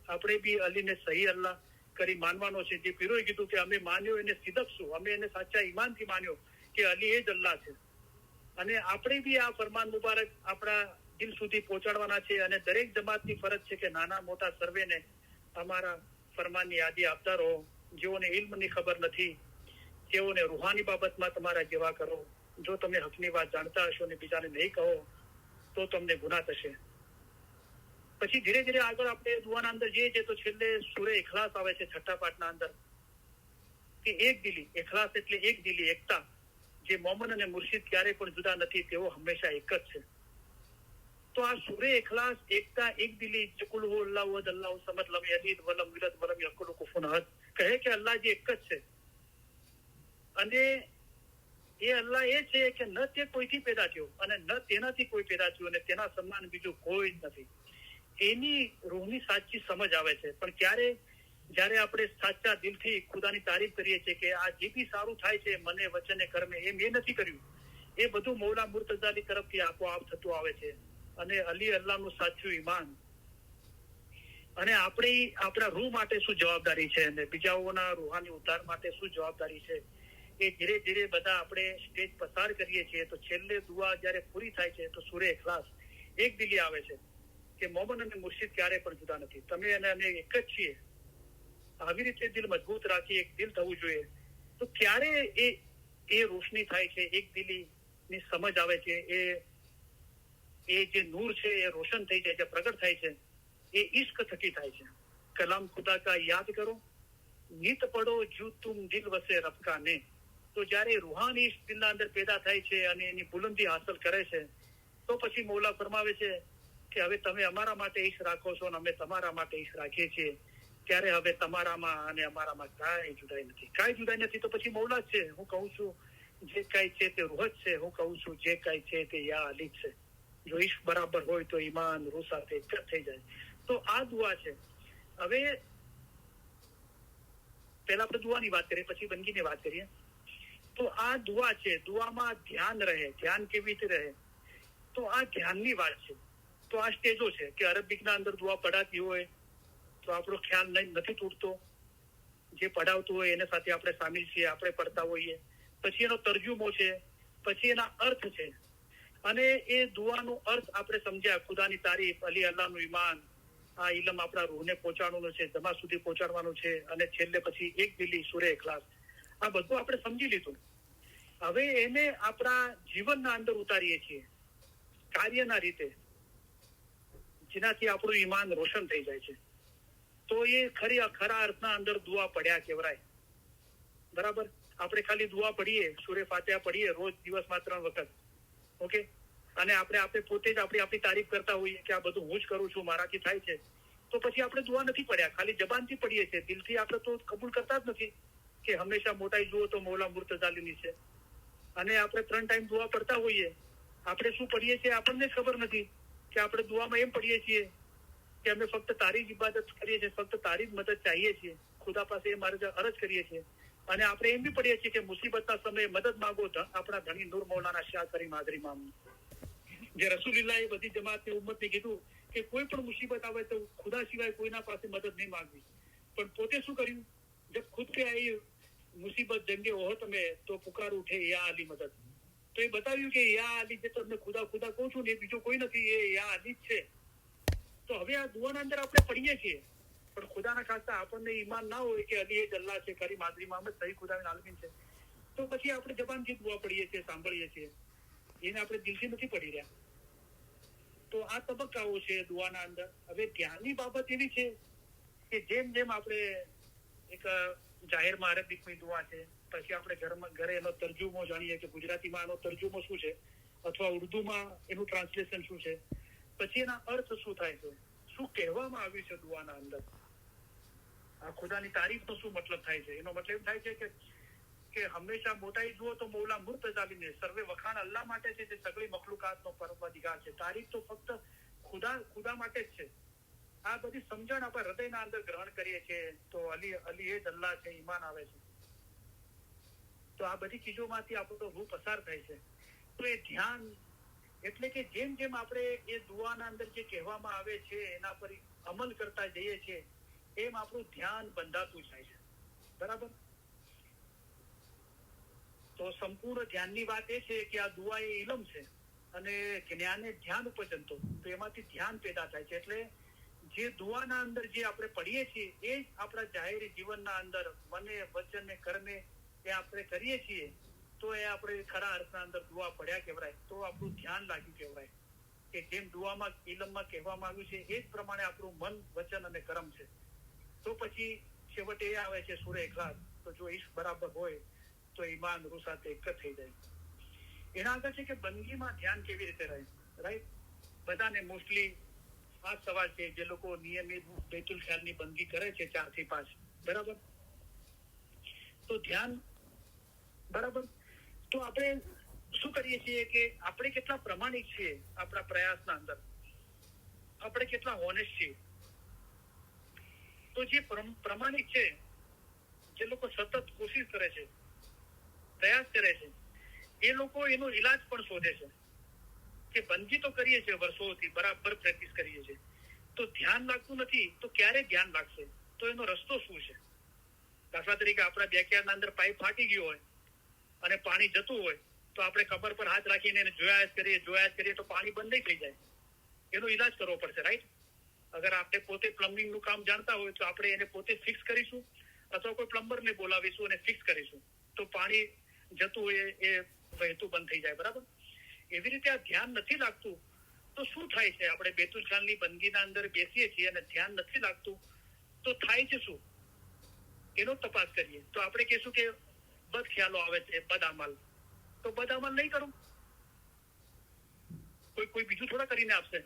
આપણે બી અલીને સહી અલ્લાહ કરી માનવાનો છે. જે પીરોએ કીધું કે અમે માન્યો એને સિદકશું, અમે એને સાચા ઈમાનથી માન્યો કે અલી એ જ અલ્લાહ છે. અને આપણે બી આ ફરમાન મુબારક આપણા દિલ સુધી પહોંચાડવાના છે. અને દરેક જમાતની ફરજ છે કે નાના મોટા સર્વેને અમારા ફરમાનની યાદી આપતા રહો. જેઓને ઇલ્મની ખબર નથી તેઓને રૂહાની બાબતમાં તમારા જેવા કરો. જો તમે હકની વાત જાણતા હશો ને બીજાને નહીં કહો તો તમને ગુનાહ થશે. પછી ધીરે ધીરે આગળ આપણે દુઆના અંદર જઈએ છીએ તો છેલ્લે સૂરે ઇખલાસ આવે છે 6ઠા પાઠના અંદર કે એક દિલી. ઇખલાસ એટલે એક દિલી, એકતા. જે મોમન અને મુર્શિદ ક્યારે પણ જુદા નથી, તેઓ હંમેશા એક જ છે. તો આ સૂરે ઇખલાસ, એકતા, એક દિલી, કુલ હુ અલ્લાહુ અહદ અલ્લાહુ સમદ લમ યલિદ વલમ યુલદ વલમ યકુલ lahu કુફુવન અહદ, કહે કે અલ્લાહ જે એક જ છે. અને એ અલ્લાહ એ છે કે ન તે કોઈથી પેદા થયો અને ન તેનાથી કોઈ પેદા થયું અને તેના સમાન બીજું કોઈ જ નથી. એની રૂહની સાચી સમજ આવે છે. પણ જ્યારે આપણે સાચા દિલથી ખુદાની તારીફ કરીએ છીએ કે આ જે બી સારું થાય છે મને વચને કર્મે, એ મેં નથી કર્યું, એ બધું મૌલા મુર્તઝાલી તરફથી આપોઆપ થતું આવે છે. અને અલી અલ્લાહનું સાચું ઈમાન. અને આપણા રૂહ માટે શું જવાબદારી છે અને બીજાઓના રૂહાની ઉદ્ધાર માટે શું જવાબદારી છે, એ ધીરે ધીરે બધા આપણે સ્ટેજ પસાર કરીએ છીએ. તો છેલ્લે દુઆ જયારે પૂરી થાય છે તો સૂરે ઇખલાસ એક દિલી આવે છે કે મોમન અને મુર્શિદ ક્યારે પણ જુદા નથી, તમે અને અમે એક જ છીએ. આવી રીતે દિલ મજબૂત રાખી એક દિલ થવું જોઈએ. તો ક્યારે એ રોશની થાય છે, એક દિલીની સમજ આવે છે, એ જે નૂર છે એ રોશન થઈ જાય છે, પ્રગટ થાય છે, એ ઇશ્ક થકી થાય છે. કલામ ખુદા કા યાદ કરો, નિત પડો જુ તુમ દિલ વસે રબ કા ને. તો જયારે રૂહાની ઇશ્ક દિલના અંદર પેદા થાય છે અને એની બુલંદી હાંસલ કરે છે તો પછી મૌલા ફરમાવે છે કે હવે તમે અમારા માટે ઇશ્ક રાખો છો અને અમે તમારા માટે ઇશ્ક રાખીએ છીએ. ત્યારે હવે તમારામાં અને અમારામાં કાંઈ જુદાઈ નથી, કાંઈ જુદાઈ નથી. તો પછી મૌલા છે. હું કહું છું જે કાંઈ છે તે રૂહ જ છે. હું કહું છું જે કાંઈ છે તે યા અલી છે. જો ઇશ્ક બરાબર હોય તો ઈમાન રૂહ સાથે એક જ થઈ જાય. તો આ દુઆ છે. હવે પહેલા આપણે દુઆની વાત કરીએ, પછી બંદગીની વાત કરીએ. તો આ દુઆ છે. દુઆમાં ધ્યાન રહે. ધ્યાન કેવી રીતે રહે? તો આ ધ્યાનની વાત છે. તો આ સ્ટેજો છે કે અરબિકના અંદર દુઆ પઢાતી હોય તો આપણો ખ્યાલ નથી તૂટતો. જે પઢાવતું હોય એના સાથે આપણે સામેલ છીએ, આપણે પડતા હોઈએ. પછી એનો તરજુમો છે પછી એના અર્થ છે, અને એ દુઆનો અર્થ આપણે સમજ્યા, ખુદાની તારીફ, અલી અલ્લાહનું ઈમાન, આ ઇલમ આપણા રૂહને પહોંચાડવાનું છે, જમા સુધી પહોંચાડવાનું છે, અને છેલ્લે પછી એક દિલી સૂરે ઇખલાસ. આ બધું આપણે સમજી લીધું. હવે એને આપણા જીવનના અંદર ઉતારીએ છીએ કાર્યના રીતે, જેનાથી આપણું ઈમાન રોશન થઈ જાય છે. તો એ ખરા અર્થના અંદર દુઆ પડ્યા કહેવાય. બરાબર? આપણે ખાલી દુઆ પડીએ, સૂરે ફાતિહા પડીએ રોજ દિવસમાં 3 વખત, ઓકે, અને આપણે પોતે જ આપણી તારીફ કરતા હોઈએ કે આ બધું હું જ કરું છું, મારાથી થાય છે, તો પછી આપણે દુઆ નથી પડ્યા, ખાલી જબાનથી પડીએ છીએ, દિલથી આપણે તો કબૂલ કરતા જ નથી કે હંમેશા મોટાઈ જુઓ તો મૌલા મુર્તઝાલીની છે. અને આપણે 3 ટાઈમ દુઆ પડતા હોઈએ, આપણે શું પડીએ છીએ આપણને જ ખબર નથી કે આપણે દુઆમાં એમ પડીએ છીએ કે અમે ફક્ત તારી જ ઇબાદત કરીએ છીએ, ફક્ત તારી જ મદદ ચાહીએ છીએ, ખુદા પાસે એ મારે અરજ કરીએ છીએ. અને આપણે એમ બી પડીએ છીએ કે મુસીબતના સમયે મદદ માંગો આપણા ધણી નૂર મૌલાના શાહ કરીમ હાજરી મામુ, જે રસૂલુલ્લાહ એ બધી જમાતની ઉમ્મતને કીધું કે કોઈ પણ મુસીબત આવે તો ખુદા સિવાય કોઈના પાસે મદદ નહીં માંગવી. પણ પોતે શું કર્યું? જબ ખુદ કે આઈ મુસીબત જંગે ઓહત में તો પુકાર ઉઠે યા અલી મદદ. તો એ બતાવ્યું કે યા અલી જે તમને ખુદા ખુદા કહું છું ને, એ બીજો કોઈ નથી, એ યા અલી જ છે. તો હવે આ દુઆના અંદર આપણે પડીએ છીએ, પણ ખુદાના ખાસ્તા આપણને ઈમાન ના હોય કે અલી એ જ અલ્લાહ છે, કરીમ હાજરી મોહમ્મદ સહી ખુદાના આલમીન છે, તો પછી આપણે જબાનથી દુઆ પડીએ છીએ, સાંભળીએ છીએ, એને આપણે દિલથી નથી પડી રહ્યા. તો આ તબક્કાઓ છે દુઆના અંદર. હવે ધ્યાનની બાબત એવી છે કે જેમ જેમ આપણે એક જાહેરમાં અરબિકની દુઆ છે, પછી આપણે ઘરે એનો તર્જુમો જાણીએ કે ગુજરાતીમાં એનો તર્જુમો શું છે, અથવા ઉર્દુમાં એનું ટ્રાન્સલેશન શું છે, પછી એના અર્થ શું થાય છે, શું કહેવામાં આવ્યું છે દુઆના અંદર, આ ખુદાની તારીફનો શું મતલબ થાય છે. એનો મતલબ થાય છે કે હંમેશા મોટાઈ જુઓ તો મૌલા મુર્તઝાલીને, સર્વે વખાણ અલ્લાહ માટે છે, જે સગળી મખલુકાતનો પરવરદિગાર છે. તારીફ તો ફક્ત ખુદા માટે જ છે. આ બધી સમજણ આપણે હૃદયના અંદર ગ્રહણ કરીએ છીએ તો અલી એ જ અલ્લાહ છે, ઈમાન આવે છે. તો આ બધી ચીજોમાંથી આપણો રૂહ પસાર થાય છે. તો એ ધ્યાન એટલે કે જેમ જેમ આપણે એ દુઆના અંદર જે કહેવામાં આવે છે એના પર અમલ કરતા જઈએ છીએ, એમ આપણું ધ્યાન બંધાતું જાય છે. બરાબર? તો સંપૂર્ણ ધ્યાનની વાત એ છે કે આ દુઆ એ ઇલમ છે, અને જ્ઞાન એ ધ્યાન ઉપર જનતો, તો એમાંથી ધ્યાન પેદા થાય છે. એટલે જે દુઆના અંદર જે આપણે પડીએ છીએ એ જ આપણા જાહેરી જીવનના અંદર મને, વચન ને કર્મે એ આપણે કરીએ છીએ, તો એ આપણે ખરા અર્થના અંદર દુઆ પડ્યા કહેવાય. તો આપણું ધ્યાન લાગ્યું કહેવાય કે જેમ દુઆમાં ઇલમમાં કહેવામાં આવ્યું છે એ જ પ્રમાણે આપણું મન, વચન અને કર્મ છે. તો પછી છેવટે એ આવે છે સૂરે ઇખલાસ. તો જો ઈશ્ક બરાબર હોય તો ઈમાન રૂહ સાથે એક જ થઈ જાય. એના આગળ છે કે બંદગીમાં ધ્યાન કેવી રીતે રહે, રાઈટ? બધાને મોસ્ટલી આ સવાલ છે, જે લોકો નિયમિત બેતુલ ખ્યાલની બંદગી કરે છે 4 થી 5, બરાબર? તો ધ્યાન, બરાબર, તો આપણે શું કરીએ છીએ કે આપણે કેટલા પ્રમાણિક છીએ આપણા પ્રયાસના અંદર, આપણે કેટલા હોનેસ્ટ છીએ. તો જે પ્રમાણિક છે, જે લોકો સતત કોશિશ કરે છે, પ્રયાસ કરે છે, એ લોકો એનો ઈલાજ પણ શોધે છે કે બંદગી તો કરીએ છીએ વર્ષોથી, બરાબર પ્રેક્ટિસ કરીએ છીએ, તો ધ્યાન લાગતું નથી, તો ક્યારે ધ્યાન લાગશે? તો એનો રસ્તો શું છે? દાખલા તરીકે આપણા બેકયાર્ડના અંદર પાઇપ ફાટી ગયો હોય અને પાણી જતું હોય, તો આપણે કમર પર હાથ રાખીને એને જોયા જ કરીએ તો પાણી બંધ નહીં થઈ જાય. એનો ઈલાજ કરવો પડશે, રાઈટ? અગર આપણે પોતે પ્લમ્બિંગનું કામ જાણતા હોય તો આપણે એને પોતે ફિક્સ કરીશું, અથવા કોઈ પ્લમ્બરને બોલાવીશું અને ફિક્સ કરીશું, તો પાણી જતું હોય એ વહેતું બંધ થઈ જાય. બરાબર? એવી રીતે આ ધ્યાન નથી લાગતું તો શું થાય છે? આપણે બેતુલ ખ્યાલની બંદગીના અંદર બેસીએ છીએ અને ધ્યાન નથી લાગતું, તો થાય છે શું? એનો તપાસ કરીએ તો આપણે કહીશું કે બદ ખ્યાલો આવે છે, બદ અમલ. તો બદ અમલ નહીં કરું, કોઈ બીજું થોડા કરીને આપશે.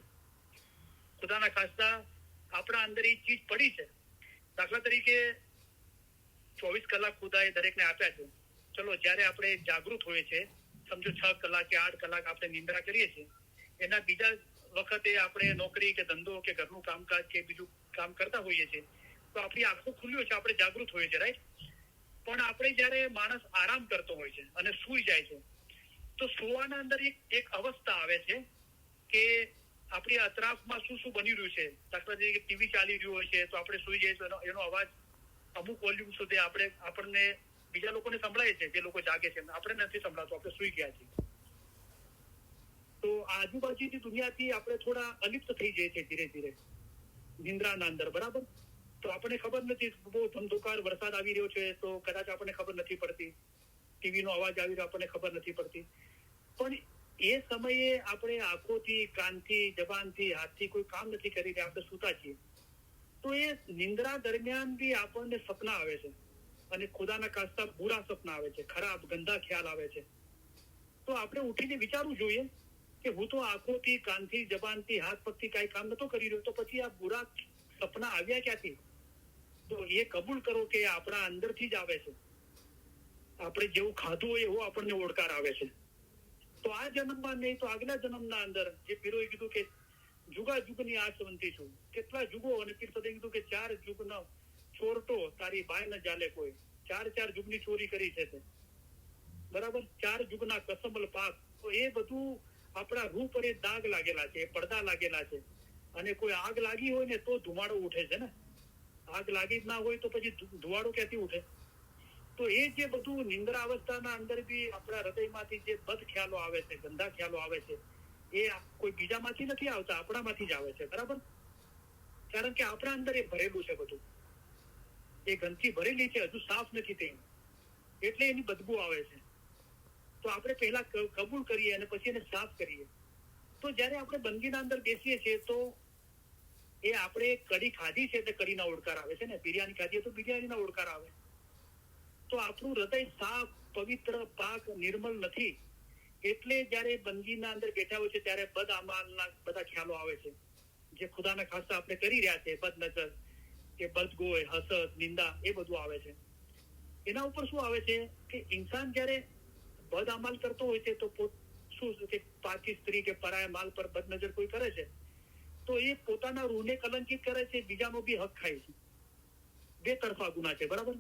ખુદાના ખાસ્તા આપણા અંદર એ ચીજ પડી છે. દાખલા તરીકે 24 કલાક ખુદાએ દરેકને આપ્યા છે. ચલો, જયારે આપણે જાગૃત હોઈએ છીએ, સમજો 6 કલાક કે 8 કલાક આપણે નિંદ્રા કરીએ છીએ, એના બીજા વખતે આપણે નોકરી કે ધંધો કે ઘરનું કામકાજ કે બીજું કામ કરતા હોઈએ છીએ, તો આપણી આંખો ખુલ્લી છે, આપણે જાગૃત હોઈએ છીએ, રાઈટ? પણ આપણે જયારે માણસ આરામ કરતો હોય છે અને સૂઈ જાય છે, તો સુવાના અંદર એક અવસ્થા આવે છે કે આપણી અતરાફમાં શું બની રહ્યું છે. દાખલા તરીકે ટીવી ચાલી રહ્યું હોય છે, તો આપણે સુઈ જઈએ તો એનો અવાજ અમુક વોલ્યુમ સુધી આપણને બીજા લોકોને સંભળાય છે, જે લોકો જાગે છે, આપણે નથી સંભળાતો, આપણે સુઈ ગયા છીએ. આજુબાજુની દુનિયાથી આપણે થોડા અલિપ્ત થઈ જઈએ છીએ ધીરે ધીરે નિંદ્રાના અંદર, બરાબર? તો આપણને ખબર નથી, બહુ ધમધોકાર વરસાદ આવી રહ્યો છે તો કદાચ આપણને ખબર નથી પડતી, ટીવીનો અવાજ આવી રહ્યો આપણને ખબર નથી પડતી, પણ એ સમયે આપણે આંખોથી, કાનથી, જબાનથી, હાથથી કોઈ કામ નથી કરી રહ્યા, આપણે સૂતા છીએ. તો એ નિંદ્રા દરમિયાન બી આપણને સપના આવે છે, અને ખુદાના ખાસ્તા બુરા સપના આવે છે, ખરાબ ગંદા ખ્યાલ આવે છે. તો આપણે ઉઠીને વિચારવું જોઈએ કે હું તો આંખોથી, કાનથી, જબાનથી, હાથ પગથી કઈ કામ નતો કરી રહ્યો, તો પછી આ બુરા સપના આવ્યા ક્યાંથી? તો એ કબૂલ કરો કે આપણા અંદરથી જ આવે છે. આપણે જેવું ખાધું હોય એવો આપણને ઓળકાર આવે છે. તો આ જન્મમાં નહીં તો આગલા જન્મના અંદર, જે પીરોએ કીધું કે જુગા જુગની આસવંતી છું, કેટલા જુગો, અને પીર સદે કીધું કે 4 જુગનો ચોરટો તારી બાય ન જાલે કોઈ, 4 જુગની ચોરી કરી છે તે, બરાબર? 4 જુગના કસમલ પાક. તો એ બધું આપણા રૂહ પર એ દાગ લાગેલા છે, એ પડદા લાગેલા છે. અને કોઈ આગ લાગી હોય ને તો ધુમાડો ઉઠે છે ને, આગ લાગી જ ના હોય તો પછી ધુવાડો ક્યાંથી ઉઠે? તો એ જે બધું નિંદ્રા અવસ્થાના અંદર બી આપણા હૃદયમાંથી જે બદ ખ્યાલો આવે છે, ગંદા ખ્યાલો આવે છે, એ કોઈ બીજામાંથી નથી આવતા, આપણામાંથી જ આવે છે, બરાબર? કારણ કે આપણા અંદર એ ભરેલું છે બધું, એ ગંદકી ભરેલી છે, હજુ સાફ નથી થઈ, એટલે એની બદબુ આવે છે. તો આપણે પહેલા કબૂલ કરીએ અને પછી એને સાફ કરીએ. તો જયારે આપણે બંદગીના અંદર બેસીએ છીએ તો એ આપણે કઢી ખાધી છે એટલે કઢીના ઓળકાર આવે છે ને, બિરયાની ખાધી તો બિરયાનીના ઓળકાર આવે. તો આપણું હૃદય સાફ, પવિત્ર, પાક, નિર્મલ નથી. એટલે જયારે બંદગીના અંદર બેઠા હોય છે ત્યારે બદ અમાલના બધા ખ્યાલો આવે છે, જે ખુદાના ખાસ્તા આપણે કરી રહ્યા છે, બદ નજર કે બદગોય, હસદ, નિંદા, એ બધું આવે છે. એના ઉપર શું આવે છે કે ઇન્સાન જયારે બદ અમાલ કરતો હોય છે તો શું કે પાકી સ્ત્રી કે પરાયા માલ પર બદ નજર કોઈ કરે છે તો એ પોતાના રૂહને કલંકિત કરે છે, બીજાનો બી હક ખાય છે. બે તરફા ગુના છે, બરાબર?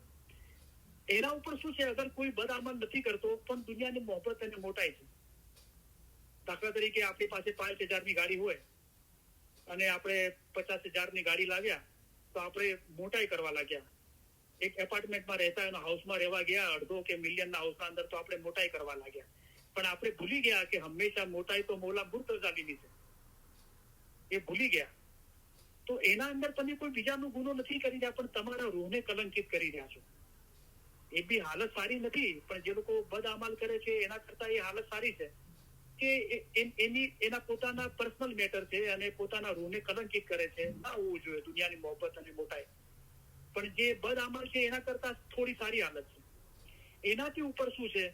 એના ઉપર શું છે, અગર કોઈ બદ અમલ નથી કરતો પણ દુનિયાની મોહબ્બત અને મોટાઈ છે. દાખલા તરીકે આપણી પાસે 5,000ની ગાડી હોય અને આપણે 50,000ની ગાડી લાવ્યા તો આપણે મોટાઈ કરવા લાગ્યા. એક એપાર્ટમેન્ટમાં રહેતા એના હાઉસમાં રહેવા ગયા, 1.5 મિલિયનના હાઉસના અંદર, તો આપણે મોટાઈ કરવા લાગ્યા. પણ આપણે ભૂલી ગયા કે હંમેશા મોટાઈ તો મૌલા મુર્તઝાલીની છે, એ ભૂલી ગયા. તો એના અંદર તમે કોઈ બીજાનો ગુનો નથી કરી રહ્યા, પણ તમારા રૂહને કલંકિત કરી રહ્યા છો. એ બી હાલત સારી નથી, પણ જે લોકો બદ અમલ કરે છે એના કરતા એ હાલત સારી છે કે એના પોતાના પર્સનલ મેટર છે અને પોતાના રૂહને કલંકિત કરે છે. ના હોવું જોઈએ દુનિયાની મોહબ્બત અને મોટાઈ. પણ જે બદ અમલ છે એના કરતા થોડી સારી હાલત છે. એનાથી ઉપર શું છે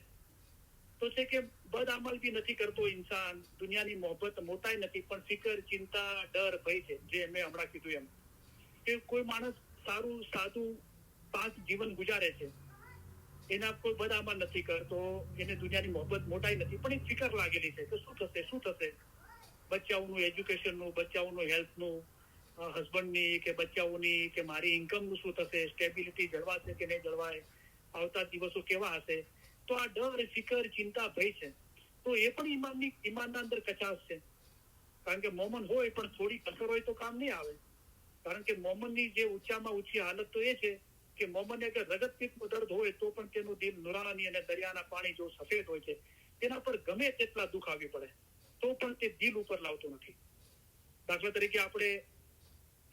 તો છે કે બદ અમલ બી નથી કરતો ઇન્સાન, દુનિયાની મોહબ્બત મોટાઈ નથી, પણ ફિકર, ચિંતા, ડર, ભય છે. જે મેં હમણાં કીધું એમ કે કોઈ માણસ સારું, સાદું, પાંચ જીવન ગુજારે છે, એના કોઈ બદ અમલ નથી કરતો, એને દુનિયાની મોહબ્બત મોટાઈ નથી, પણ એક ફિકર લાગેલી છે કે શું થશે બચ્ચાઓનું એજ્યુકેશનનું, બચ્ચાઓનું હેલ્થનું, હસબન્ડની કે બચ્ચાઓની કે મારી ઇન્કમનું શું થશે, સ્ટેબિલિટી જળવાશે કે નહીં જળવાય, આવતા દિવસો કેવા હશે. તો આ ડર, ફિકર, ચિંતા, ભય છે. તો એ પણ ઈમાનના અંદર કચાશ છે. કારણ કે મોમન હોય પણ થોડી કસર હોય તો કામ નહીં આવે. કારણ કે મોમનની જે ઊંચામાં ઊંચી હાલત તો એ છે કે મોમનને અગર રગતપિત્તનો દર્દ હોય તો પણ તેનું દિલ નુરાની અને દરિયાના પાણી જો સફેદ હોય છે, તેના પર ગમે તેટલા દુઃખ આવી પડે તો પણ તે દિલ ઉપર લાવતો નથી. દાખલા તરીકે આપણે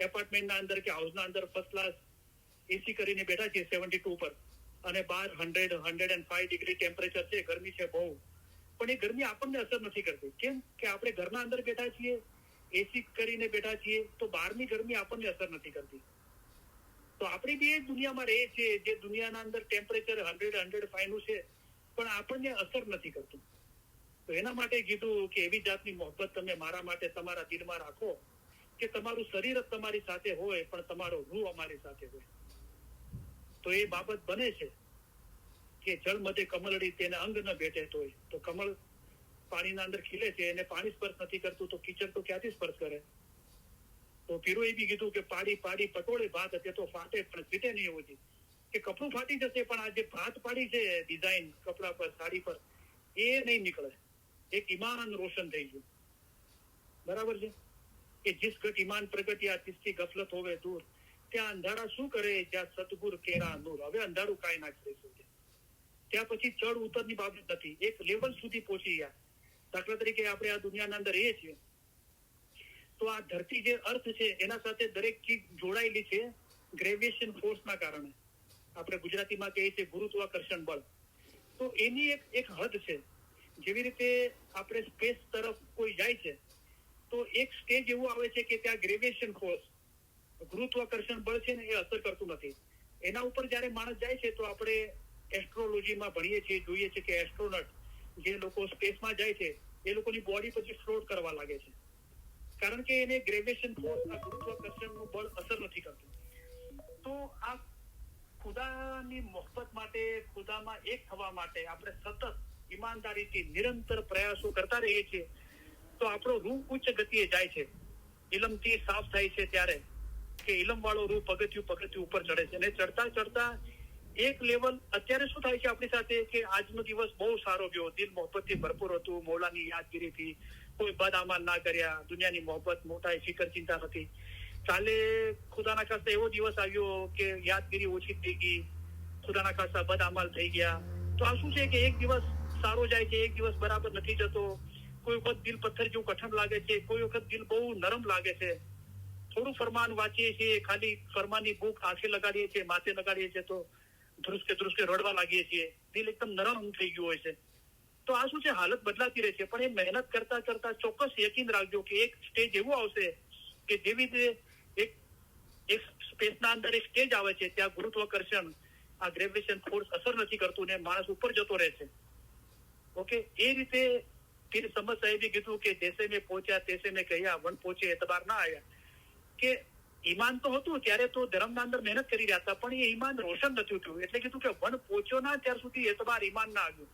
એપાર્ટમેન્ટના અંદર કે હાઉસના અંદર ફર્સ્ટ ક્લાસ એસી કરીને બેઠા છીએ 72 પર, અને બહાર 105 ડિગ્રી ટેમ્પરેચર છે, ગરમી છે બહુ, પણ એ ગરમી આપણને અસર નથી કરતી. કેમ કે આપણે ઘરના અંદર બેઠા છીએ, એસી કરીને બેઠા છીએ, તો બહારની ગરમી આપણને અસર નથી કરતી. તો આપણે બી એ દુનિયામાં રહીએ છીએ જે દુનિયાના અંદર ટેમ્પરેચર 105 છે, પણ આપણને અસર નથી કરતું. તો એના માટે કીધું કે એવી જાતની મોહબ્બત તમે મારા માટે તમારા દિલમાં રાખો કે તમારું શરીર જ તમારી સાથે હોય પણ તમારો રૂહ અમારી સાથે હોય. તો એ બાબત બને છે કે જળ મધ્ય કમલડી તેને અંગ ન ભેટે તોય. તો કમળ પાણીના અંદર ખીલે છે, એને પાણી સ્પર્શ નથી કરતું તો કીચડ તો ક્યાંથી સ્પર્શ કરે. તો પીરોએ બી કીધું કે પાડી પાડી પટોળે ભાત તે તો ફાટે પણ ફીટે નહીં હોતી. કે કપડું ફાટી જશે પણ આ જે ભાત પાડી છે ડિઝાઇન કપડા પર, સાડી પર, એ નહીં નીકળે. એક ઈમાન રોશન થઈ ગયું, બરાબર છે કે जिस घट ईमान प्रगटिया तिसकी गफलत होवे दूर, ત્યાં અંધારા શું કરે જ્યાં સદગુર કેરા નૂર. હવે અંધારું કાંઈ ના કરી શકે. ત્યાં પછી ચડ ઉતરની બાબત નથી, એક લેવલ સુધી પહોંચી ગયા દાખલા તરીકે આપણે આ દુનિયાના અંદર રહીએ છીએ તો આ ધરતી જે અર્થ છે એના સાથે દરેક ચીજ જોડાયેલી છે ગ્રેવિટેશન ફોર્સના કારણે. આપણે ગુજરાતીમાં કહીએ છીએ ગુરુત્વાકર્ષણ બળ. તો એની એક હદ છે. જેવી રીતે આપણે સ્પેસ તરફ કોઈ જાય છે તો એક સ્ટેજ એવું આવે છે કે ત્યાં ગ્રેવિટેશન ફોર્સ ગુરુત્વાકર્ષણ બળ છે ને એ અસર કરતું નથી. એના ઉપર જયારે માણસ જાય છે તો આપણે એસ્ટ્રોલોજીમાં ભણીએ છીએ, જોઈએ છીએ કે એસ્ટ્રોનટ જે લોકો સ્પેસમાં જાય છે એ લોકોની બોડી પછી ફ્લોટ કરવા લાગે છે, કારણ કે એને ગ્રેવિટેશન ફોર્સ આ ગુરુત્વાકર્ષણનું બળ અસર નથી કરતું. તો આ ખુદાની મોહબ્બત માટે, ખુદામાં એક થવા માટે આપણે સતત ઈમાનદારીથી નિરંતર પ્રયાસો કરતા રહીએ છીએ તો આપણો રૂહ ઉચ્ચ ગતિએ જાય છે. ઇલમથી સાફ થાય છે ત્યારે કે ઇલમ વાળો રૂહ પગથિયું ઉપર ચડે છે અને ચડતા ચડતા એક લેવલ અત્યારે શું થાય છે આપણી સાથે કે આજનો દિવસ બહુ સારો ગયો, દિલ મોહબ્બતથી ભરપૂર હતું, મૌલાની યાદગીરીથી, કોઈ બદ અમલ ના કર્યા, દુનિયાની મોહબ્બત મોટાઈ ફિકર ચિંતા નથી. કાલે ખુદાના ખાસ્તા એવો દિવસ આવ્યો કે યાદગીરી ઓછી થઈ ગઈ, ખુદાના ખાસ્તા બદ અમલ થઈ ગયા. તો આ શું છે કે એક દિવસ સારો જાય છે, એક દિવસ બરાબર નથી જતો. કોઈ વખત દિલ પથ્થર જેવું કઠણ લાગે છે, કોઈ વખત દિલ બહુ નરમ લાગે છે. થોડું ફરમાન વાંચીએ છીએ, ખાલી ફરમાનની બુક આંખે લગાડીએ છીએ, માથે લગાડીએ છીએ તો ધ્રુસકે રડવા લાગીએ છીએ, દિલ એકદમ નરમ થઈ ગયું હોય છે. તો આ શું છે, હાલત બદલાતી રહે છે. પણ એ મહેનત કરતા કરતા ચોક્કસ યકીન રાખજો કે એક સ્ટેજ એવું આવશે કે જેવી રીતે એક સ્પેસના અંદર એક સ્ટેજ આવે છે ત્યાં ગુરુત્વાકર્ષણ આ ગ્રેવિટેશન ફોર્સ અસર નથી કરતું ને માણસ ઉપર જતો રહે છે. ઓકે, એ રીતે फिर समझ साहेबी કીધું કે જૈસે મેં પહોંચ્યા તૈસે મેં કહ્યા, વન પહોંચે એતબાર ના આયા. કે ઈમાન તો હતું ત્યારે તો ધર્મના અંદર મહેનત કરી રહ્યા હતા પણ એ ઈમાન રોશન નથી થયું. એટલે કીધું કે વન પહોંચ્યો ના ત્યાર સુધી એતબાર ઈમાન ના આવ્યું.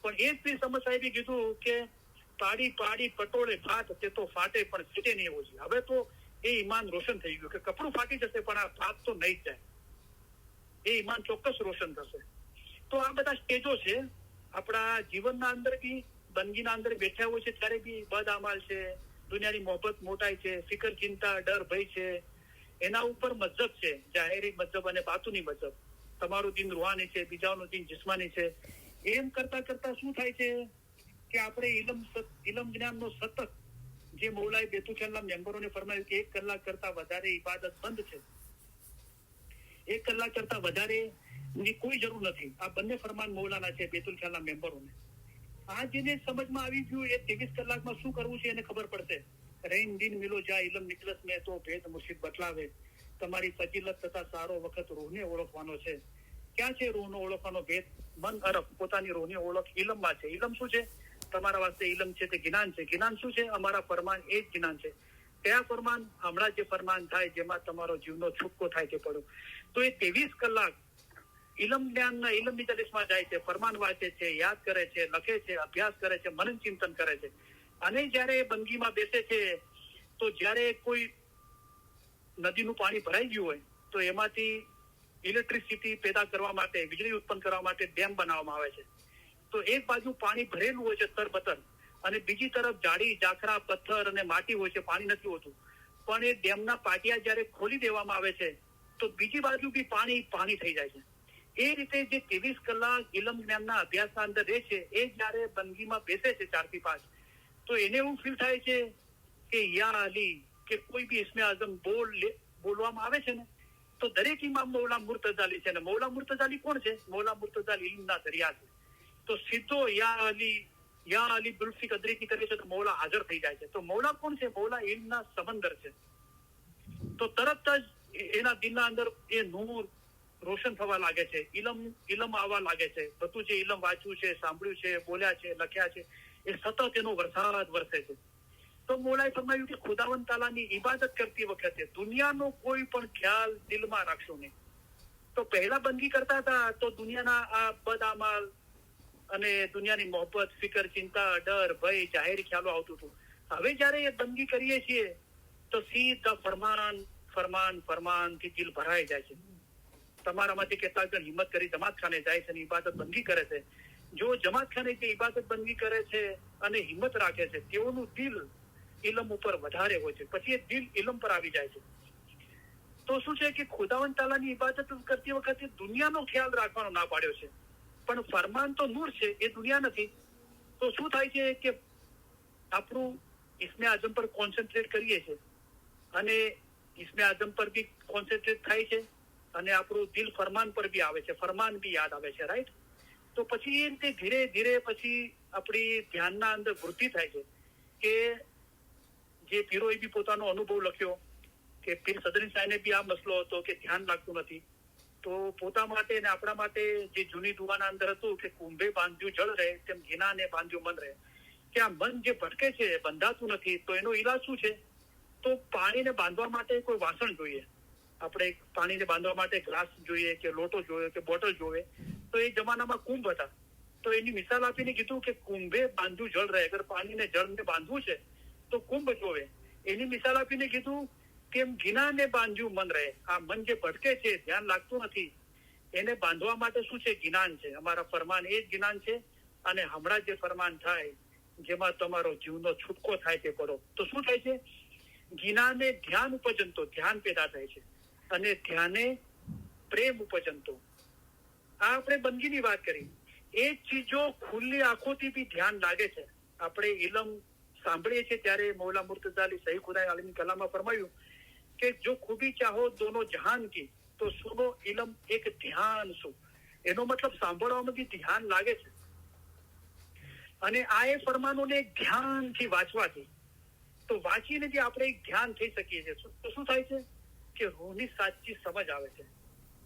પણ એ જ ફિર સમજ સાહેબે કીધું કે પાડી પાડી પટોળે ભાત તે તો ફાટે પણ ફીટે નહીં એવો છે. હવે તો એ ઈમાન રોશન થઈ ગયું કે કપડું ફાટી જશે પણ આ ભાત તો નહીં જ જાય. એ ઈમાન ચોક્કસ રોશન થશે. તો આ બધા સ્ટેજો છે આપણા જીવનના અંદર બી. બંદગીના અંદર બેઠા હોય છે ત્યારે બી બદ અમલ છે, દુનિયાની મોહબ્બત મોટાઈ છે, ફિકર ચિંતા ડર ભય છે. એના ઉપર મજહબ છે, જાહેરી મજહબ અને બાતુની મજહબ. તમારું દિન રૂહાની છે, બીજાનું દિન જિસ્માની છે. એમ કરતા કરતા શું થાય છે કે આપણે ઇલમ જ્ઞાનનો સતત જે મૌલાએ બેતુલખાના મેમ્બરોને ફરમાવ્યું કે 1 કલાક કરતા વધારે ઇબાદત બંધ છે, 1 કલાક કરતા વધારે ની કોઈ જરૂર નથી. આ બંને ફરમાન મૌલાના છે બેતુલખાના મેમ્બરોને. આ જેને સમજમાં આવી ગયું એ 23 કલાકમાં શું કરવું છે એને ખબર પડશે. રહીન દિન મિલો જા ઇલમ નિકલસ મેં તો ભેદ મુર્શિદ બતલાવે. તમારી ફજીલત તથા સારો વખત રૂહને ઓળખવાનો છે. ક્યાં છે રૂહનો ઓળખવાનો ભેદ? મન અરફ, પોતાની રૂહની ઓળખ ઇલમમાં છે. ઇલમ શું છે? તમારા વાસ્તે ઇલમ છે તે જ્ઞાન છે. જ્ઞાન શું છે? અમારા ફરમાન એ જ જ્ઞાન છે. કયા ફરમાન? હમણાં જે ફરમાન થાય જેમાં તમારો જીવનો છૂટકો થાય તે પડો. તો એ 23 કલાક ઇલમ જ્ઞાનના ઇલમ મજલિસમાં જાય છે, ફરમાન વાંચે છે, યાદ કરે છે, લખે છે, અભ્યાસ કરે છે, મનન ચિંતન કરે છે. અને જયારે બંદગીમાં બેસે છે તો જયારે કોઈ નદીનું પાણી ભરાઈ ગયું હોય તો એમાંથી ઇલેક્ટ્રિસિટી પેદા કરવા માટે, વીજળી ઉત્પન્ન કરવા માટે ડેમ બનાવવામાં આવે છે. તો એક બાજુ પાણી ભરેલું હોય છે તરબતર અને બીજી તરફ ઝાડી ઝાખરા પથ્થર અને માટી હોય છે, પાણી નથી હોતું. પણ એ ડેમના પાટિયા જયારે ખોલી દેવામાં આવે છે તો બીજી બાજુ બી પાણી થઈ જાય છે. એ રીતે જે 23 કલાક ઇલમ જ્ઞાનના અભ્યાસના અંદર રહે છે એ જયારે બંદગીમાં બેસે છે 4 થી 5 તો એને એવું ફીલ થાય છે કે યા અલી કે કોઈ બી ઇસ્મે આઝમ બોલવામાં આવે છે ને તો દરેક ઇમામ મૌલા મુર્તઝાલી છે. ને મૌલા મુર્તઝાલી કોણ છે? મૌલા મુર્તઝાલી ઇલ્મના દરિયા છે. તો સીધો યા અલી દુલ્ફી કદરી કરે છે તો મૌલા હાજર થઈ જાય છે. તો મૌલા કોણ છે? મૌલા ઇલ્મના સમંદર છે. તો તરત જ એના દિલના અંદર એ નૂર રોશન થવા લાગે છે, ઇલમ આવવા લાગે છે. બધું જે ઇલમ વાંચ્યું છે, સાંભળ્યું છે, બોલ્યા છે, લખ્યા છે એ સતત એનો વરસાદ વરસે છે. તો મૌલાએ ફરમાવ્યું કે ખુદાવંદ તાલાની ઇબાદત કરતી વખતે દુનિયાનો કોઈ પણ ખ્યાલ દિલમાં રાખશો નહીં. તો પહેલા બંદગી કરતા હતા તો દુનિયાના આ બદ અમલ અને દુનિયાની મોહબ્બત, ફિકર, ચિંતા, ડર, ભય, જાહેરી ખ્યાલો આવતું હતું. હવે જયારે એ બંદગી કરીએ છીએ તો સીધા ફરમાનથી દિલ ભરાઈ જાય છે. તમારામાંથી કેટલાક જણ હિંમત કરી જમાત ખાને જાય છે અને ઇબાદત બંદગી કરે છે. જો જમાત ખાને જે ઇબાદત બંદગી કરે છે અને હિંમત રાખે છે તેઓનું દિલ ઇલમ ઉપર વધારે હોય છે. પછી એ દિલ ઇલમ પર આવી જાય છે. તો શું છે કે ખુદાવંદ તાલાની ઇબાદત કરતી વખતે દુનિયાનો ખ્યાલ રાખવાનો ના પાડ્યો છે. પણ ફરમાન તો નૂર છે, એ દુનિયા નથી. તો શું થાય છે કે આપણું ઇસ્મે આઝમ પર કોન્સન્ટ્રેટ કરીએ છીએ અને ઇસ્મે આઝમ પર બી કોન્સન્ટ્રેટ થાય છે અને આપણું દિલ ફરમાન પર બી આવે છે, ફરમાન બી યાદ આવે છે, રાઈટ? તો પછી એ રીતે ધીરે ધીરે પછી આપણી ધ્યાનના અંદર વૃદ્ધિ થાય છે કે જે પીરોએ બી પોતાનો અનુભવ લખ્યો કે પીર સદરી સાહેબને બી આ મસલો હતો કે ધ્યાન લાગતું નથી. તો પોતા માટે ને આપણા માટે જે જૂની દુવાના અંદર હતું કે કુંભે બાંધ્યું જળ રહે તેમ ઘીનાને બાંધ્યું મન રહે, કે આ મન જે ભટકે છે બંધાતું નથી, તો એનો ઈલાજ શું છે? તો પાણીને બાંધવા માટે કોઈ વાસણ જોઈએ. આપણે પાણીને બાંધવા માટે ગ્લાસ જોઈએ કે લોટો જોઈએ કે બોટલ જોઈએ. તો એ જમાનામાં કુંભ હતા, તો એની મિસાલ આપીને કીધું કે કુંભે બાંધ્યું જળ રહે. અગર પાણીને જળને બાંધવું છે તો કુંભ જોવે. એની મિસાલ આપીને કીધું કેમ ગિનાને બાંધ્યું મન રહે. આ મન જે ભટકે છે, ધ્યાન લાગતું નથી, એને બાંધવા માટે શું છે? જ્ઞાન છે. અમારા ફરમાન એ જ જ્ઞાન છે. અને હમણાં જે ફરમાન થાય જેમાં તમારો જીવનો છૂટકો થાય તે કરો. તો શું થાય છે? જ્ઞાને ધ્યાન ઉપજંતો, ધ્યાન પેદા થાય છે, અને ધ્યાને પ્રેમ ઉપજંતો. આ આપણે બંદગીની વાત કરી. એ ચીજો ખુલ્લી આંખોથી બી ધ્યાન લાગે છે. આપણે ઇલમ સાંભળીએ છીએ ત્યારે મૌલા મુર્તઝા અલી સહી ખુદાએ આલમી કલામમાં ફરમાયું કે જો ખૂબી ચાહો દોનો જહાન કી તો સુનો ઇલમ એક ધ્યાન શું. એનો મતલબ સાંભળવામાં બી ધ્યાન લાગે છે. અને આ એ ફરમાનોને ધ્યાનથી વાંચવાથી, તો વાંચીને જે આપણે ધ્યાન થઈ શકીએ છીએ, તો શું થાય છે કે રૂહની સાચી સમજ આવે છે.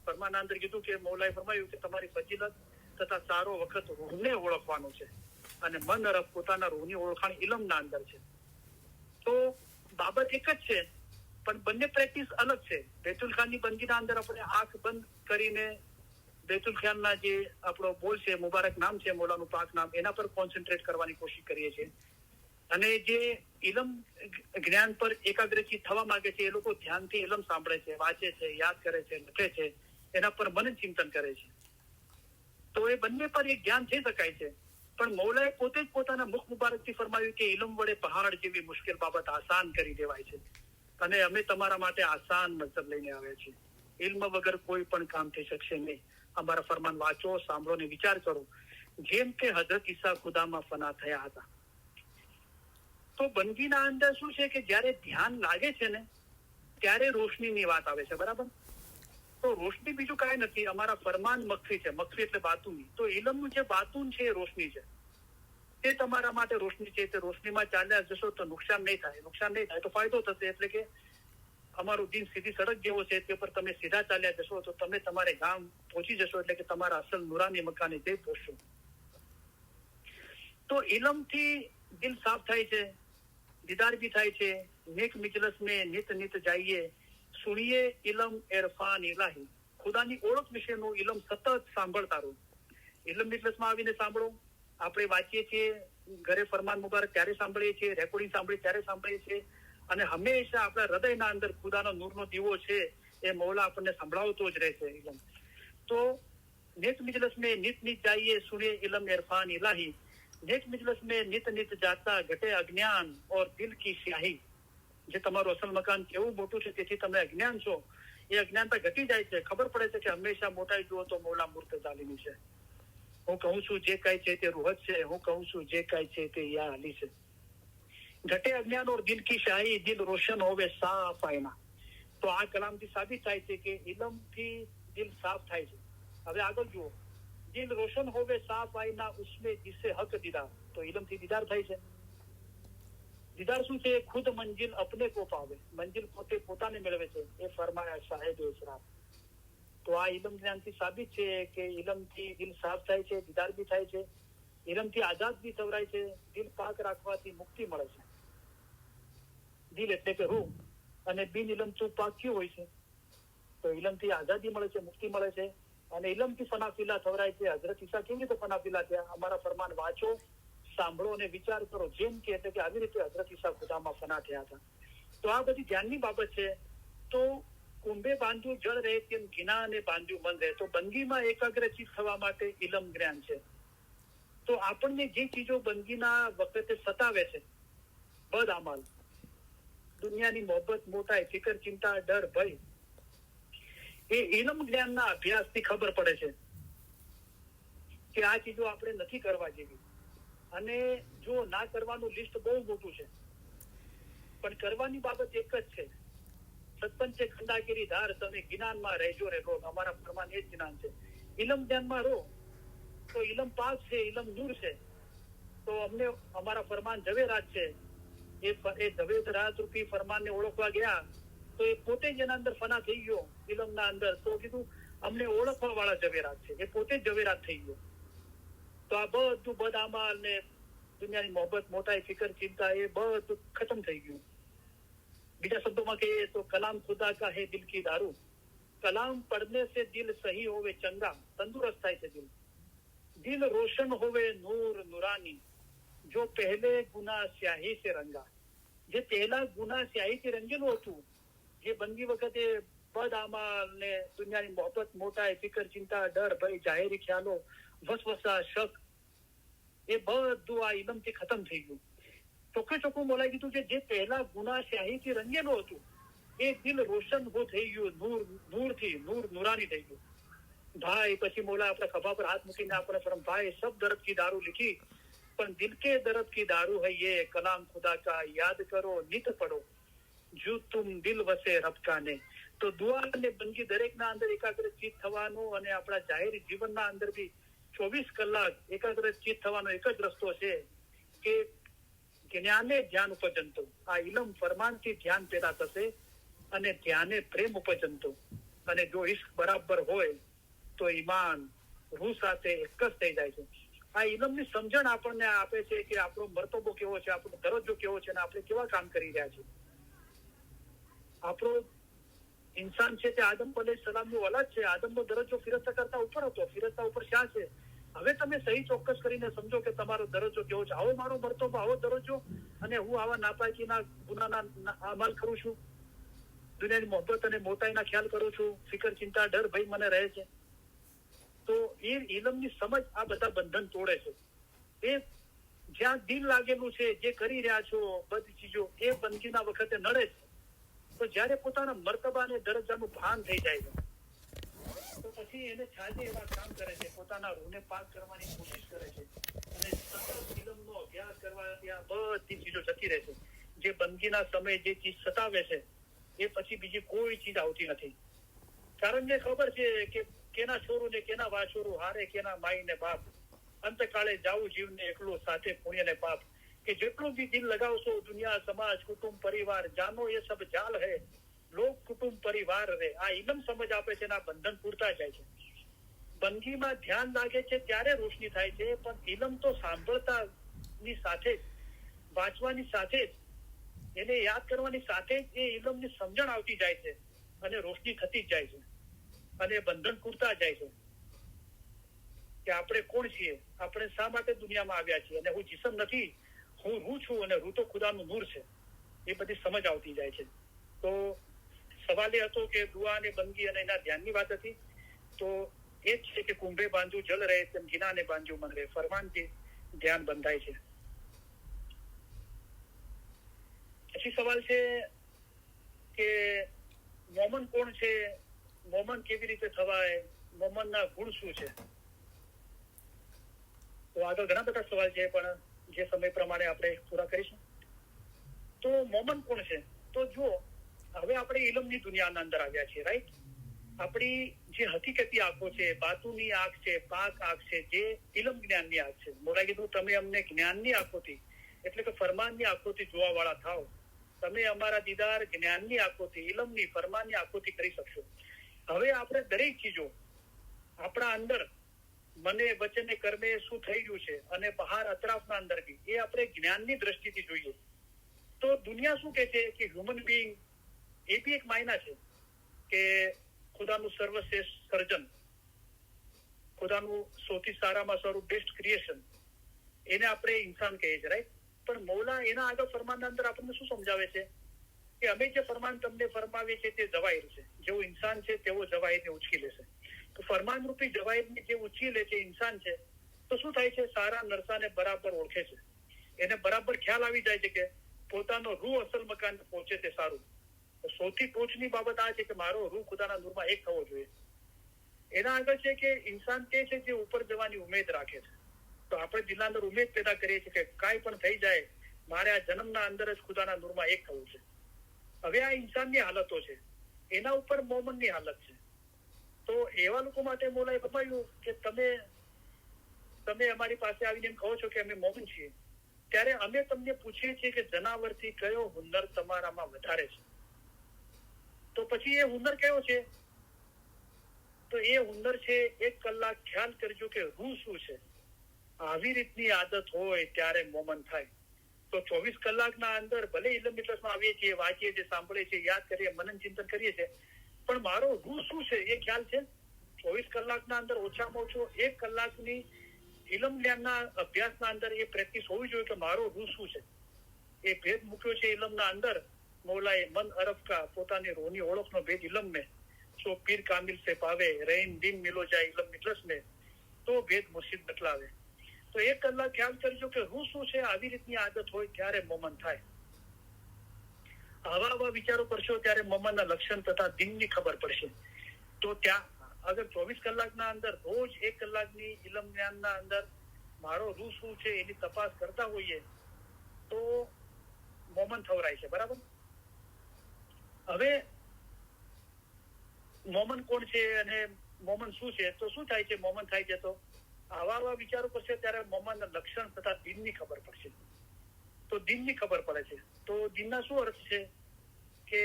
ફરમાના અંદર કીધું કે મૌલાએ ફરમાયું કે તમારી ફજીલત તથા સારો વખત રૂહને ઓળખવાનો છે, અને મન અરફ પોતાના રૂહની ઓળખાણ ઇલમના અંદર છે. તો બાબત એક જ છે, પણ બંને પ્રેક્ટિસ અલગ છે. બેતુલ ખાનની બંદગીના અંદર આપણે આંખ બંધ કરીને બેતુલ ખાનના જે આપણો બોલ છે, મુબારક નામ છે, મૌલાનું પાક નામ, એના પર કોન્સન્ટ્રેટ કરવાની કોશિશ કરીએ છીએ. અને જે ઇલમ જ્ઞાન પર એકાગ્રચિત થવા માંગે છે, એ લોકો ધ્યાનથી ઇલમ સાંભળે છે, વાંચે છે, યાદ કરે છે, લખે છે, એના પર મનન ચિંતન કરે છે. તો એ બંને પર એક જ્ઞાન થઈ શકાય છે. પણ મૌલાએ પોતે જ પોતાના મુખ મુબારકથી ફરમાવ્યું કે ઇલમ વડે પહાડ જેવી મુશ્કેલ બાબત આસાન કરી દેવાય છે, અને અમે તમારા માટે આસાન મતલબ લઈને આવ્યા છીએ. ઇલ્મ વગર કોઈ પણ કામ થઈ શકશે નહીં. અમારા ફરમાન વાંચો, સાંભળો ને વિચાર કરો, જેમ કે હઝરત ઈસા ખુદામાં ફના થયા હતા. તો બંદગીના અંદર શું છે કે જયારે ધ્યાન લાગે છે ને ત્યારે રોશનીની વાત આવે છે, બરાબર? તો રોશની બીજું કાંઈ નથી, અમારા ફરમાન મખફી છે. મખફી એટલે બાતુની. તો ઇલમનું જે બાતુન છે એ રોશની છે. તે તમારા માટે રોશની છે. તે રોશનીમાં ચાલ્યા જશો તો નુકસાન નહીં થાય, નુકસાન નહીં થાય તો ફાયદો થશે. એટલે કે અમારું દિન સીધી સડક જેવો છે, તે પર તમે સીધા ચાલ્યા જશો તો તમે તમારે ગામ પહોંચી જશો, એટલે કે તમારા અસલ નુરાની મકાને જઈ પહોંચશો. તો ઇલમથી દિલ સાફ થાય છે, દીદાર भी થાય છે. નેક મિજલસ में નિત નિત જાઈએ, સુણીએ ઇલમ ઇરફાન ઇલાહી. ખુદાની ઓળખ વિશેનું ઇલમ સતત સાંભળતા રહો. ઇલમ મિજલસમાં આવીને સાંભળો. આપણે વાંચીએ છીએ ઘરે ફરમાન મુબારક ત્યારે સાંભળીએ છીએ, રેકોર્ડિંગ સાંભળીએ ત્યારે સાંભળીએ છીએ, અને હંમેશા આપણા હૃદયના અંદર ખુદાનો નૂરનો દીવો છે, એ મૌલા આપણને સંભળાવતો જ રહેશે ઇલમ. તો નેક મિજલસ में નિત નિત જાઈએ, સુણીએ ઇલમ ઇરફાન ઇલાહી. નેક મિજલસ में નિત નિત જાતા ઘટે અજ્ઞાન और દિલ કી સ્યાહી. જે તમારું અસલ મકાન કેવું મોટું છે, તેથી તમે અજ્ઞાન છો, એ અજ્ઞાનતા ઘટી જાય છે. ખબર પડે છે કે હંમેશા મોટાઈ જુઓ તો મૌલા મુર્તઝા અલીની છે. હું કહું છું જે કાંઈ છે તે રૂહત છે, હું કહું છું જે કાંઈ છે તે યા અલી છે. ઘટે અજ્ઞાન ઓર દિલ કી શાહી, દિલ રોશન હોવે સાફ આયના. તો આ કલામથી સાબિત થાય છે કે ઇલમથી દિલ સાફ થાય છે. હવે આગળ જુઓ, દિલ રોશન હોવે સાફ આયના ઉસમે જીસે હક દીદાર. તો ઇલમથી દીદાર થાય છે. દીદાર શું છે? ખુદ મંજિલ અપને કો પાવે, મંજિલ પોતે પોતાને મેળવે છે, એ ફરમાયા સાહેબ ઇસરાફ. તો આ ઇલમ જ્ઞાનથી સાબિત છે કે ઇલમથી દિલ સાફ થાય છે, દીદાર બી થાય છે, ઇલમથી આઝાદ બી થવરાય છે. દિલ પાક રાખવાથી મુક્તિ મળે છે. દિલ એટલે કે રૂહ, અને બિન ઇલમ તો પાક ક્યું હોય છે? તો ઇલમથી આઝાદી મળે છે, મુક્તિ મળે છે, અને ઇલમથી ફનાફિલા થવરાય છે. હઝરત ઈસા કેવી રીતે ફનાફિલા થયા? અમારા ફરમાન વાંચો, સાંભળો અને વિચાર કરો, જેમ કે એટલે કે આવી રીતે હઝરત ઈસા ખુદામાં ફના થયા હતા. તો આ બધી ધ્યાનની બાબત છે. તો કુંભે બાંધ્યું જળ રહે તેમ ઘીના અને બાંધ્યું મન રહે. તો બંદગીમાં એકાગ્રચિત થવા માટે ઇલમ જ્ઞાન છે. તો આપણને જે ચીજો બંદગીના વખતે સતાવે છે, બદ અમલ, દુનિયાની મોહબ્બત, મોટાઈ, ફિકર, ચિંતા, ડર, ભય, એ ઇલમ જ્ઞાનના અભ્યાસથી ખબર પડે છે કે આ ચીજો આપણે નથી કરવા જેવી. અને જો ના કરવાનું લિસ્ટ બહુ મોટું છે, પણ કરવાની બાબત એક જ છે. સત્પંચે ખંડાગીરી ધાર, તમે જ્ઞાનમાં રહેજો રે લો. અમારા ફરમાન એ જ જ્ઞાન છે. ઇલમ ધ્યાનમાં રહો તો ઇલમ પાક છે, ઇલમ નૂર છે. તો અમને અમારા ફરમાન ઝવેરાત છે. એ ઝવેરાત રૂપી ફરમાનને ઓળખવા ગયા તો એ પોતે જ એના અંદર ફના થઈ ગયો ઇલમના અંદર. તો કીધું અમને ઓળખવા વાળા ઝવેરાત છે, એ પોતે જ ઝવેરાત થઈ ગયો. તો આ બધું બદામાલ ને દુનિયાની મોહબ્બત, મોટાઈ, ફિકર, ચિંતા એ બધું ખતમ થઈ ગયું. બીજા શબ્દોમાં કહીએ તો કલામ ખુદા કા હે દિલ કી દારૂ. કલામ પડને સે દિલ સહી હોવે ચંગા, તંદુરસ્ત થાય છે દિલ. દિલ રોશન હોવે નૂર નુરાની, જો પહેલે ગુના સ્યાહી સે રંગા. જે પહેલા ગુના સ્યાહીથી રંગેલું હતું, જે બંદી વખતે બદ અમાલ ને દુનિયાની મોહબ્બત, મોટાઈ, ફિકર, ચિંતા, ડર, ભય, જાહેરી ખ્યાલો, વસવસા, શક, એ બધું આ ઇલમથી ખતમ થઈ ગયું. ચોખ્ખું બોલાઈ દીધું કે જે પહેલા ગુના સ્યાહીથી રંગેલું હતું એ દિલ રોશન થઈ ગયું, નૂરથી, નૂર નુરાની થઈ ગયું. ભાઈ પછી મોલા આપણા ખભા પર હાથ મૂકીને આપણે ફરમ, ભાઈ સબ દર્દ કી દારૂ લીખી પણ દિલ કે દર્દ કી દારૂ હૈ યે કલામ ખુદા કા યાદ કરો નિત પડો જો તુમ દિલ વસે રબ કા ને. તો દુઆ અને બંદગી દરેકના અંદર એકાગ્ર ચિત્ત થવાનું, અને આપણા જાહેર જીવનના અંદર બી 24 કલાક એકાગ્ર ચિત્ત થવાનો એક જ રસ્તો છે કે જ્ઞાને ધ્યાન ઉપજંતો. આ ઇલમ ફરમાનથી ધ્યાન પેદા થશે અને ધ્યાને પ્રેમ ઉપજંતો. અને જો ઇશ્ક બરાબર હોય તો ઈમાન રૂહ સાથે એક જ થઈ જાય છે. આ ઇલમની સમજણ આપણને આપે છે કે આપણો મર્તબો કેવો છે, આપણો દરજ્જો કેવો છે, અને આપણે કેવા કામ કરી રહ્યા છીએ. આપણો ઇન્સાન છે તે આદમ અલૈહિસ્સલામની ઓલાદ છે. આદમનો દરજ્જો ફિરસ્તા કરતા ઉપર હતો, ફિરસ્તા ઉપર શા છે. હવે તમે સહી ચોક્કસ કરીને સમજો કે તમારો દરજ્જો કેવો છે. આવો મારો મર્તબો, આવો દરજ્જો, અને હું આવા નાપાકીના ગુનાના અમલ કરું છું, દુનિયાની મોહબ્બત અને મોટાઈના ખ્યાલ કરું છું, ફિકર, ચિંતા, ડર, ભય મને રહે છે. તો એ ઇલમની સમજ આ બધા બંધન તોડે છે. એ જ્યાં દિલ લાગેલું છે, જે કરી રહ્યા છો બધી ચીજો, એ બંદગીના વખતે નડે છે. તો જયારે પોતાના મર્તબા અને દરજ્જાનું ભાન થઈ જાય છે તો પછી એને છાજે એવા કામ કરે છે, પોતાના રૂહને પાક કરવાની કોશિશ કરે છે, અને સતત ઇલમનો અભ્યાસ કરવાથી આ બધી ચીજો જતી રહે છે. જે બંદગીના સમયે જે ચીજ સતાવે છે એ પછી બીજી કોઈ ચીજ આવતી નથી. કારણ કે ખબર છે કે કેના છોરું ને કેના વાછોરું, હારે કેના માઈ ને બાપ, અંતકાળે જાવું જીવને એકલું, સાથે પુણ્ય ને પાપ. કે જેટલું બી દિલ લગાવશો દુનિયા, સમાજ, કુટુંબ, પરિવાર, જાનો એ સબ જાલ હે, લોક કુટુંબ પરિવાર રે. આ ઇલમ સમજ આપે છે, આ બંધન પૂરતા જાય છે. બંદગીમાં ધ્યાન લાગે છે ત્યારે રોશની થાય છે, પણ ઇલમ તો સાંભળતાની સાથે જ, વાંચવાની સાથે જ, એને યાદ કરવાની સાથે જ એ ઇલમની સમજણ આવતી જાય છે, અને રોશની થતી જ જાય છે, અને બંધન પૂરતા જાય છે કે આપણે કોણ છીએ, આપણે શા માટે દુનિયામાં આવ્યા છીએ, અને હું જીસમ નથી, હું રૂહ છું, અને રૂહ તો ખુદાનું નૂર છે. એ બધી સમજ આવતી જાય છે. તો સવાલ એ હતો કે દુઆ અને બંદગી અને એના ધ્યાનની વાત હતી. તો એ જ છે કે કુંભે બાંધ્યું જલ રહે તેમ ગિનાને બાંધ્યું મન રહે. ફરમાનથી ધ્યાન બંધાય છે. પછી સવાલ છે કે મોમન કોણ છે, મોમન કેવી રીતે થવાય, મોમનના ગુણ શું છે. તો આગળ ઘણા બધા સવાલ છે, પણ જે સમય પ્રમાણે આપણે પૂરા કરીશું. તો મોમન કોણ છે, તો જો હવે આપણે ઇલમની દુનિયાના અંદર આવ્યા છીએ, રાઈટ. આપણી જે હકીકતી આંખો છે, બાતુની આંખ છે, પાક આંખ છે, જે ઇલમ જ્ઞાનની આંખ છે. મોલા કીધું તમે અમને જ્ઞાનની આંખોથી, એટલે કે ફરમાનની આંખોથી જોવા વાળા થાવ. તમે અમારા દીદાર જ્ઞાનની આંખોથી, ઇલમની, ફરમાનની આંખોથી કરી શકશો. હવે આપણે દરેક ચીજો આપણા અંદર મને વચને કર્મે શું થઈ રહ્યું છે, અને બહાર અતરાફના અંદર બી, એ આપણે જ્ઞાનની દ્રષ્ટિથી જોઈએ. તો દુનિયા શું કહે છે કે હ્યુમન બીઈંગ એ બી એક માયના છે કે ખુદાનું સર્વશ્રેષ્ઠ સર્જન, ખુદાનું સૌથી સારામાં સારું બેસ્ટ ક્રિએશન, એને આપણે ઇન્સાન કહીએ છીએ, રાઈટ. પણ મૌલા એના આગળ ફરમાનના અંદર આપણને શું સમજાવે છે કે અમે જે ફરમાન તમને ફરમાવીએ છીએ તે જવાહિર છે. જેવો ઇન્સાન છે તેવો જવાહિરને ઉચકી લેશે. તો ફરમાન રૂપી જવાહિરને જે ઉચકી લે છે ઇન્સાન છે, તો શું થાય છે, સારા નરસાને બરાબર ઓળખે છે. એને બરાબર ખ્યાલ આવી જાય છે કે પોતાનો રૂહ અસલ મકાન પહોંચે તે સારું. તો સૌથી ટોચની બાબત આ છે કે મારો રૂહ ખુદાના નૂરમાં એક થવો જોઈએ. એના આગળ છે કે ઇન્સાન તે છે જે ઉપર જવાની ઉમેદ રાખે છે. તો આપણે દિલના અંદર ઉમેદ પેદા કરીએ છીએ કે કાંઈ પણ થઈ જાય, મારે આ જન્મના અંદર જ ખુદાના નૂરમાં એક થવું છે. હવે આ ઇન્સાનની હાલતો છે, એના ઉપર મોમનની હાલત છે. તો એવા લોકો માટે મોલાએ બતાવ્યું કે તમે અમારી પાસે આવીને એમ કહો છો કે અમે મોમન છીએ, ત્યારે અમે તમને પૂછીએ છીએ કે જનાવરથી કયો હુનર તમારામાં વધારે છે. તો પછી એ હુનર કયો છે? તો એ હુનર છે 1 કલાક ખ્યાલ કરજો કે રૂહ શું છે. આવી રીતની આદત હોય ત્યારે મોમન થાય. તો 24 કલાકના અંદર ભલે ઇલમ મિટલસમાં આવીએ છીએ, વાંચીએ છીએ, સાંભળીએ છીએ, યાદ કરીએ, મનન ચિંતન કરીએ છીએ, પણ મારો રૂહ શું છે એ ખ્યાલ છે. 24 કલાકના અંદર ઓછામાં ઓછો 1 કલાકની ઇલમ જ્ઞાનના અભ્યાસના અંદર એ પ્રેક્ટિસ હોવી જોઈએ કે મારો રૂહ શું છે. એ ભેદ મૂક્યો છે ઇલમના અંદર. મૌલાએ મન અરફ કા પોતાની રોહની ઓળખનો ભેદ ઇલમ મેં, સો પીર કામિલ સે પાવે, રહીમ દિન મિલો જાય ઇલમ મિટલસ મેં, તો ભેદ મુર્શિદ બતલાવે. તો 1 કલાક ખ્યાલ કરજો કે રૂહ શું છે. આવી રીતની આદત હોય ત્યારે મોમન થાય. આવા વિચારો કરશો ત્યારે મોમનના લક્ષણ તથા દિનની ખબર પડશે. તો ત્યાં અગર 24 કલાકના અંદર રોજ 1 કલાકની ઇલમ જ્ઞાનના અંદર મારો રૂહ શું છે એની તપાસ કરતા હોઈએ તો મોમન થવરાય છે. બરાબર. હવે મોમન કોણ છે અને મોમન શું છે? તો શું થાય છે મોમન થાય છે? તો આવા વિચારો કરશે ત્યારે મોમનના લક્ષણ તથા દિનની ખબર પડશે. તો દિનની ખબર પડે છે. તો દિનના શું અર્થ છે? કે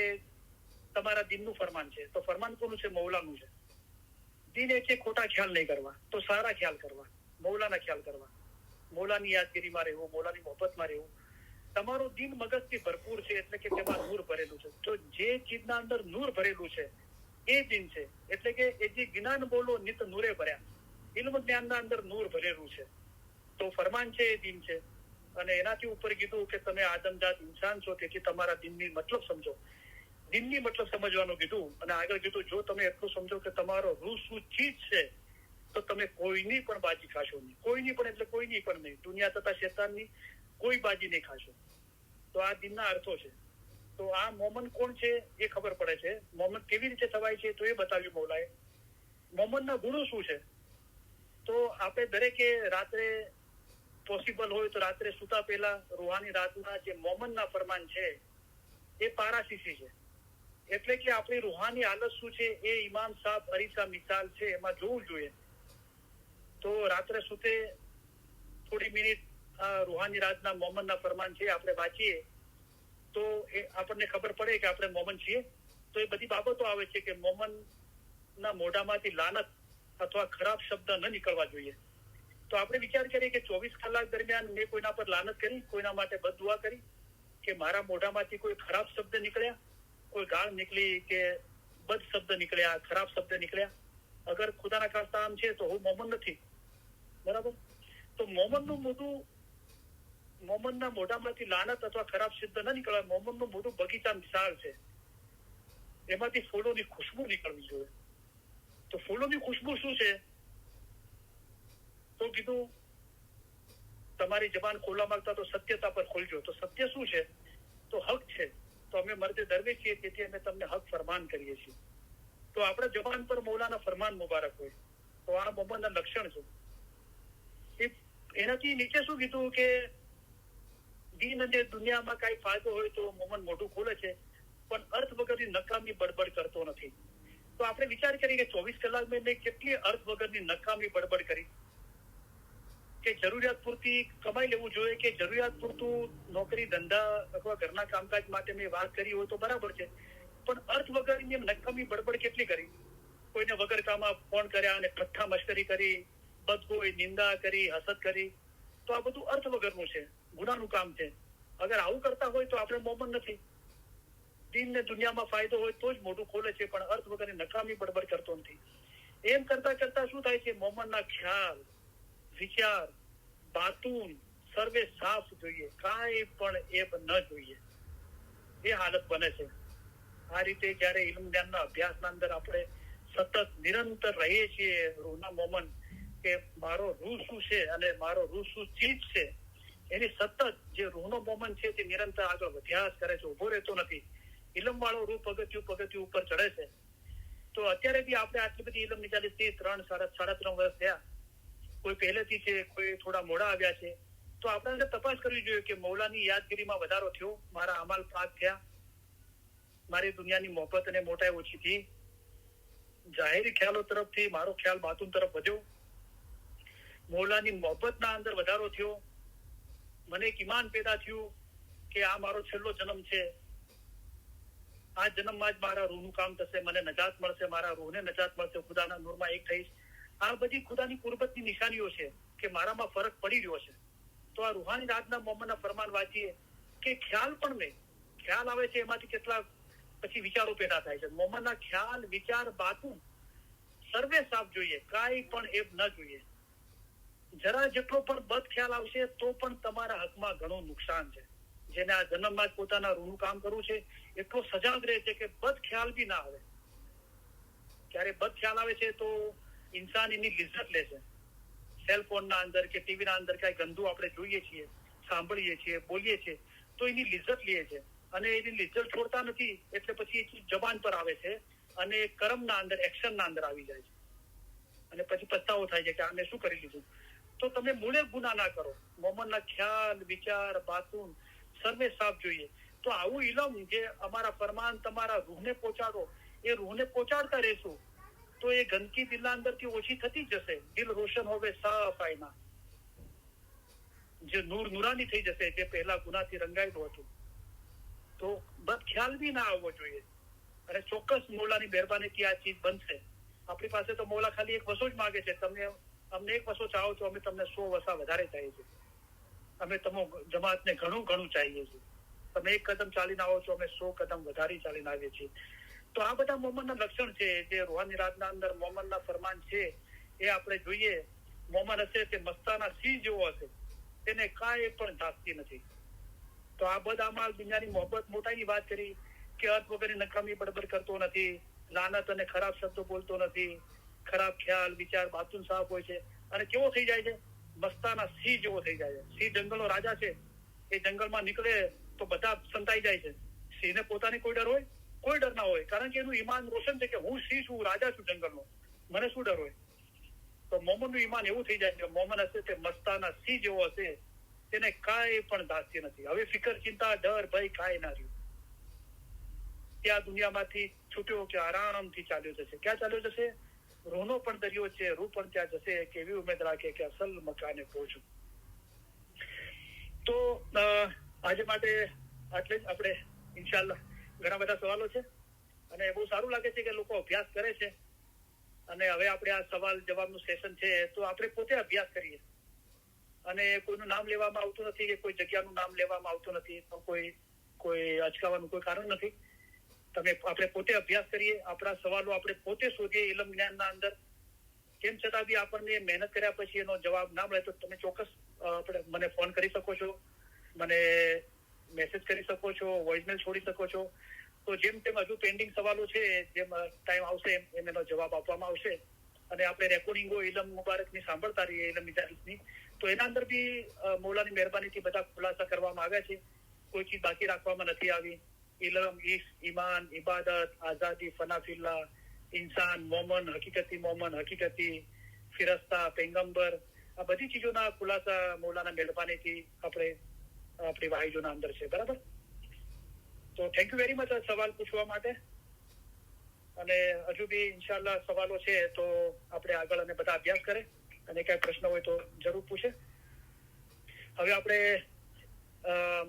તમારા દિનનું ફરમાન છે. તો ફરમાન કોનું છે? મૌલાનું છે. દિન એ છે ખોટા ખ્યાલ નહીં કરવા, તો સારા ખ્યાલ કરવા, મૌલાના ખ્યાલ કરવા, મૌલાની યાદગીરીમાં રહેવું, મૌલાની મોહબ્બતમાં રહેવું. તમારું દિન મગજથી ભરપૂર છે એટલે કે તેમાં નૂર ભરેલું છે. તો જે ચીજના અંદર નૂર ભરેલું છે એ દિન છે. એટલે કે એ જે જ્ઞાન બોલો નિત નૂરે ભર્યા, ઇલ્મ જ્ઞાનના અંદર નૂર ભરેલું છે. તો ફરમાન છે એ દિન છે. અને એનાથી ઉપર કીધું કે તમે આદમજાત ઇન્સાન છો, તેથી તમારા દિનની મતલબ સમજો. દિનની મતલબ સમજવાનું કીધું. અને આગળ કીધું જો તમે એટલું સમજો કે તમારો રૂહ શું ચીજ છે તો તમે કોઈની પણ બાજી ખાશો નહીં. કોઈની પણ એટલે કોઈની પણ નહીં. દુનિયા તથા શેતાનની કોઈ બાજી નહીં ખાશો. તો આ દિનના અર્થો છે. તો આ મોમન કોણ છે એ ખબર પડે છે. મોમન કેવી રીતે થવાય છે તો એ બતાવ્યું મૌલાએ. મોમનના ગુણો શું છે? તો આપણે દરેકે રાત્રે પોસિબલ હોય તો રાત્રે સુતા પહેલા રૂહાની રાતના જે મોમનના ફરમાન છે એ પારાશીસી છે. એટલે કે આપણી રૂહાની હાલત શું છે એ ઇમામ સાહેબ અરીસા મિસાલ છે એમાં જોવું જોઈએ. તો રાત્રે સુતે થોડી મિનિટ રૂહાની રાતના મોમનના ફરમાન છે આપણે વાંચીએ તો આપણને ખબર પડે કે આપણે મોમન છીએ. તો એ બધી બાબતો આવે છે કે મોમનના મોઢામાંથી લાનત અથવા ખરાબ શબ્દ ન નીકળવા જોઈએ. તો આપણે વિચાર કરીએ કે 24 કલાક દરમિયાન મેં કોઈના પર લાનત કરી, કોઈના માટે બદદુઆ કરી, કે મારા મોઢામાંથી કોઈ ખરાબ શબ્દ નીકળ્યા, કોઈ ગાળ નીકળી કે બદ શબ્દ નીકળ્યા, ખરાબ શબ્દ નીકળ્યા. અગર ખુદાના ખાસ્તા આમ છે તો હું મોમન નથી. બરાબર. તો મોમનના મોઢામાંથી લાનત અથવા ખરાબ શબ્દ ન નીકળે. મોમનનું મોઢું બગીચા વિશાળ છે, એમાંથી ફૂલોની ખુશ્બુ નીકળવી જોઈએ. તો ફૂલોની ખુશ્બુ શું છે? તો કીધું તમારી જબાન ખોલવા માંગતા તો સત્યતા પર ખોલજો. તો સત્ય શું છે? તો હક છે. તો અમે મર્દે દરવે છીએ, તેથી અમે તમને હક ફરમાન કરીએ છીએ. તો આપણા જબાન પર મૌલાના ફરમાન મુબારક હોય. તો આ મોમનના લક્ષણ છે. એનાથી નીચે શું કીધું કે દીન અને દુનિયામાં કઈ ફાયદો હોય તો મોમન મોઢું ખોલે છે, પણ અર્થ વગરની નકામી બડબડ કરતો નથી. તો આપણે વિચાર કરીએ કે 24 કલાક મેં કેટલી અર્થ વગરની નકામી બડબડ કરી. કે જરૂરિયાત પૂરતી કમાઈ લેવું જોઈએ, કે જરૂરિયાત પૂરતું નોકરી ધંધા અથવા ઘરના કામકાજ માટે મેં વાત કરી હોય તો બરાબર છે, પણ અર્થ વગરની નકામી બડબડ કેટલી કરી. કોઈને વગર કામમાં ફોન કર્યા અને ઠઠ્ઠા મશ્કરી કરી, બદગોઈ, નિંદા કરી, હસદ કરી. તો આ બધું અર્થ વગરનું છે, ગુનાનું કામ છે. અગર આવું કરતા હોય તો આપણે મોમન નથી. દીનને દુનિયામાં ફાયદો હોય તો જ મોઢું ખોલે છે, પણ અર્થ વગરની નકામી બડબડ કરતો નથી. એમ કરતા કરતા શું થાય છે? મોમનના ખ્યાલ, વિચાર, બાતુન સર્વે સાફ જોઈએ, કાંઈ પણ એબ ન જોઈએ. એ હાલત બને છે. આ રીતે જયારે ઇલ્મ જ્ઞાનના અભ્યાસના અંદર આપણે સતત નિરંતર રહીએ છીએ રૂહના મોમન, કે મારો રૂહ શું છે અને મારો રૂહ શું ચીજ છે, એની સતત જે રૂહનો મોમન છે તે નિરંતર આગળ વધ્યા જ કરે છે, ઉભો રહેતો નથી. ઇલમ વાળો રૂહ પગથિયું ઉપર ચડે છે. તો અત્યારે બી આપણે આટલી બધી ઇલમ નિકાલી 3 સાડા 3 વર્ષ થયા, કોઈ પહેલેથી છે, કોઈ થોડા મોડા આવ્યા છે. તો આપણે તપાસ કરવી જોઈએ કે મૌલાની યાદગીરીમાં વધારો થયો, મારા અમાલ પાક થયા, મારી દુનિયાની મોહબ્બત અને મોટાઈ ઓછી થઈ, જાહેરી ખ્યાલો તરફથી મારો ખ્યાલ બાતુન તરફ વધ્યો, મૌલાની મોહબ્બતના અંદર વધારો થયો, મને એક ઈમાન પેદા થયું કે આ મારો છેલ્લો જન્મ છે, આ જન્મમાં જ મારા રૂહનું કામ થશે, મને નજાત મળશે, મારા રૂહને નજાત મળશે, ખુદાના નૂરમાં એક થઈશ. આ બધી ખુદાની કુરબતની નિશાનીઓ છે કે મારામાં ફરક પડી રહ્યો છે. તો આ રૂહાની રાતના મોહમ્મદના ફરમાન વાંચીએ કે ખ્યાલ પણ નહીં, ખ્યાલ આવે છે એમાંથી કેટલા પછી વિચારો પેદા થાય છે. મોહમ્મદના ખ્યાલ, વિચાર, બાતું સર્વે સાફ જોઈએ, કાંઈ પણ એબ ન જોઈએ. જરા જેટલો પણ બદ ખ્યાલ આવશે તો પણ તમારા હકમાં ઘણું નુકસાન છે. જેને આ જન્મમાં જ પોતાના રૂહનું કામ કરવું છે એટલો સજાગ રહે છે કે બદ ખ્યાલ બી ના આવે. જ્યારે બદ ખ્યાલ આવે છે તો ઇન્સાન એની લિજ્જત લે છે. સેલફોનના અંદર કે ટીવીના અંદર કઈ ગંદુ આપણે જોઈએ છીએ, સાંભળીએ છીએ, બોલીએ છીએ તો એની લિજ્જત લે છે અને એની લિજ્જત છોડતા નથી. એટલે પછી એ જબાન પર આવે છે અને કર્મના અંદર, એક્શનના અંદર આવી જાય છે અને પછી પસ્તાવો થાય છે કે આને શું કરી લીધું. તો તમે મૂળે ગુના ના કરો. મોહમ્મદના ખ્યાલ, વિચાર, બાતુન સર્વે સાફ જોઈએ. તો આવું ઇલમ જે અમારા ફરમાન તમારા રૂહને પહોંચાડો, એ રૂહને પહોંચાડતા રહેશું તો એ ગંદકી દિલના અંદરથી ઓછી થતી જશે. દિલ રોશન હોવે સાફ આઈના, જે નૂર નુરાની થઈ જશે, જે પહેલા ગુનાથી રંગાયેલું હતું. તો બદ ખ્યાલ બી ના આવવો જોઈએ. અને ચોક્કસ મૌલાની મહેરબાનીથી આ ચીજ બનશે. આપણી પાસે તો મૌલા ખાલી એક વસો જ માંગે છે, તમે અમને એક વસો ચાહો તો અમે તમને 100 વસા વધારે ચાહીએ છીએ. અમે જમાતને ઘણું ઘણું ચાહીએ છીએ. તમે એક કદમ ચાલીને આવો છો, અમે 100 કદમ વધારી ચાલીને આવીએ છીએ. તો આ બધા મોહમ્મદના લક્ષણ છે જે રૂહાની રાતના અંદર મોહમ્મદના ફરમાન છે એ આપણે જોઈએ. મોહમ્મદ હશે તે મસ્તાના સિંહ જેવો હશે, તેને કાંઈ પણ ધાકતી નથી. તો આ બધા અમાલ દુનિયાની મોહબ્બત મોટાઈની વાત કરી કે અર્થ વગરની નકામી બડબડ કરતો નથી, લાનત અને ખરાબ શબ્દો બોલતો નથી, ખરાબ ખ્યાલ, વિચાર, બાતુન સાફ હોય છે અને કેવો થઈ જાય છે? મસ્તાના સિંહ જેવો થઈ જાય છે. સિંહ જંગલનો રાજા છે, એ જંગલમાં નીકળે તો બધા સંતાઈ જાય છે. સિંહને પોતાની કોઈ ડર હોય? કોઈ ડર ના હોય, કારણ કે એનું ઈમાન રોશન છે કે હું સિંહ છું, રાજા છું જંગલનો, મને શું ડર હોય. તો મોહમ્મદનું ઈમાન એવું થઈ જાય કે મોહમ્મદ હશે તે મસ્તાના સિંહ જેવો હશે, તેને કાંઈ પણ દાસ્તી નથી. હવે ફિકર, ચિંતા, ડર, ભય કાંઈ ના રહ્યું. ત્યાં દુનિયામાંથી છૂટ્યો કે આરામથી ચાલ્યો જશે. ક્યાં ચાલ્યો જશે? રૂહનો પણ દરિયો છે, રૂહ પણ ત્યાં જશે, કેવી ઉમેદ રાખે કે અસલ મકાને પહોંચું. તો આજે માટે આટલે જ. આપણે ઇન્શાલ્લાહ ઘણા બધા સવાલો છે અને બહુ સારું લાગે છે કે લોકો અભ્યાસ કરે છે. અને હવે આપણે આ સવાલ જવાબનું સેશન છે તો આપણે પોતે અભ્યાસ કરીએ. અને કોઈનું નામ લેવામાં આવતું નથી કે કોઈ જગ્યાનું નામ લેવામાં આવતું નથી, તો કોઈ અચકાવાનું કોઈ કારણ નથી. આપણે પોતે અભ્યાસ કરીએ, આપણા સવાલો આપણે પોતે શોધીએ ઇલમ જ્ઞાનના અંદર. તેમ છતાં બી આપણને મહેનત કર્યા પછી એનો જવાબ ના મળે તો તમે ચોક્કસ મને ફોન કરી શકો છો, મને મેસેજ કરી શકો છો, વોઇસમેલ છોડી શકો છો. તો જેમ તેમ હજુ પેન્ડિંગ સવાલો છે, જેમ ટાઈમ આવશે એમ એનો જવાબ આપવામાં આવશે. અને આપણે રેકોર્ડિંગો ઇલમ મુબારકની સાંભળતા રહીએ, ઇલમ મિજાલિસની. તો એના અંદર બી મૌલાની મહેરબાનીથી બધા ખુલાસા કરવામાં આવ્યા છે. કોઈ ચીજ બાકી રાખવામાં નથી આવી. ઇલમ, ઇશ્ક, ઈમાન, ઇબાદત, આઝાદી, ફનાફિલ્લા, ઇન્સાન, મોમન, હકીકતી, ફિરસ્તા, પૈગંબર, આ બધી ચીજોના ખુલાસા મૌલાના મહેરબાનીથી આપણી વાહિજોના અંદર છે. બરાબર? તો થેન્ક યુ વેરી મચ આ સવાલ પૂછવા માટે. અને હજુ બી ઇન્શાલ્લાહ સવાલો છે તો આપણે આગળ અને બધા અભ્યાસ કરે અને કઈ પ્રશ્ન હોય તો જરૂર પૂછે. હવે આપણે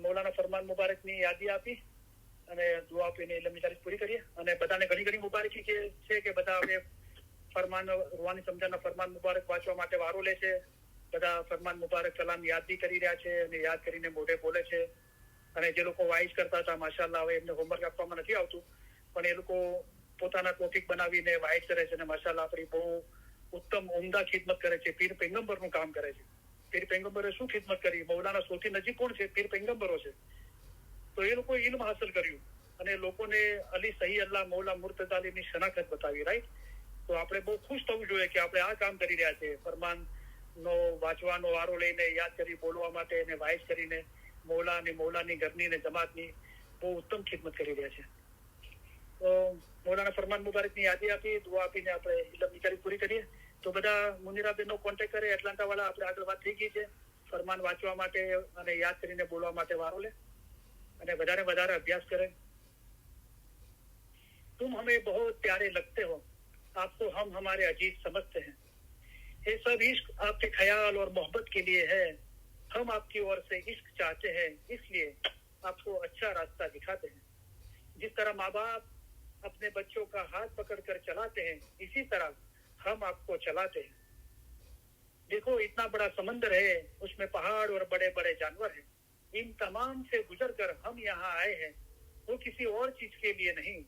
મૌલાના ફરમાન મુબારકની યાદી આપી અને દુઆ આપીને ઇલમ મિજાલિસ પૂરી કરીએ. અને બધાને ઘણી ઘણી મુબારકી છે કે બધા હવે ફરમાન, રૂહાની સમજાના ફરમાન મુબારક વાંચવા માટે વારો લે છે. બધા ફરમાન મુબારક કલામ યાદ બી કરી રહ્યા છે અને યાદ કરીને મોઢે બોલે છે. અને જે લોકો વાઇઝ કરતા હતા, માશાઅલ્લાહ, હવે એમને હોમવર્ક આપવામાં નથી આવતું, પણ એ લોકો પોતાના ટોપિક બનાવીને વાઇઝ કરે છે અને માશાઅલ્લાહ આપણી બહુ ઉત્તમ ઉમદા ખિદમત કરે છે. પીર પૈગંબરનું કામ કરે છે. પીર પૈગંબરે શું ખિદમત કરી? મૌલાના સૌથી નજીક કોણ છે? પીર પૈગંબરો છે. તો એ લોકોએ ઇલ્મ હાંસલ કર્યું અને લોકોને અલી સહી અલ્લાહ મૌલા મુર્તઝા અલીની શનાખત બતાવી. રાઈટ? તો આપણે બહુ ખુશ થવું જોઈએ કે આપણે આ કામ કરી રહ્યા છે. ફરમાનનો વાંચવાનો વારો લઈને, યાદ કરી, બોલવા માટે અને વાઇઝ કરીને મૌલા અને મૌલાની ઘરની અને જમાતની બહુ ઉત્તમ ખિદમત કરી રહ્યા છે. તો મૌલાના ફરમાન મુબારકની યાદી આપી, દુઆ આપીને આપણે ઇલમ નિકારી પૂરી કરીએ. તો બધા મુનિરાબેનનો કોન્ટેક્ટ કરે, એટલાન્ટા વાળા, આપણે આગળ વાત થઈ ગઈ છે. ફરમાન વાંચવા માટે અને યાદ કરીને બોલવા માટે વારો લે અને વધારે અભ્યાસ કરે. तुम हमें बहुत प्यारे लगते हो, आपको हम हमारे अजीज समझते हैं. ये सब इश्क आपके ख्याल और मोहब्बत के लिए है. हम आपकी ओर से इश्क चाहते हैं, इसलिए आपको अच्छा रास्ता दिखाते हैं. जिस तरह माँ बाप अपने बच्चों का हाथ पकड़कर चलाते हैं, इसी तरह हम आपको चलाते हैं. देखो इतना बड़ा समंदर है, उसमें पहाड़ और बड़े बड़े जानवर हैं. इन तमाम से गुजर कर हम यहाँ आए हैं. वो किसी और चीज के लिए नहीं,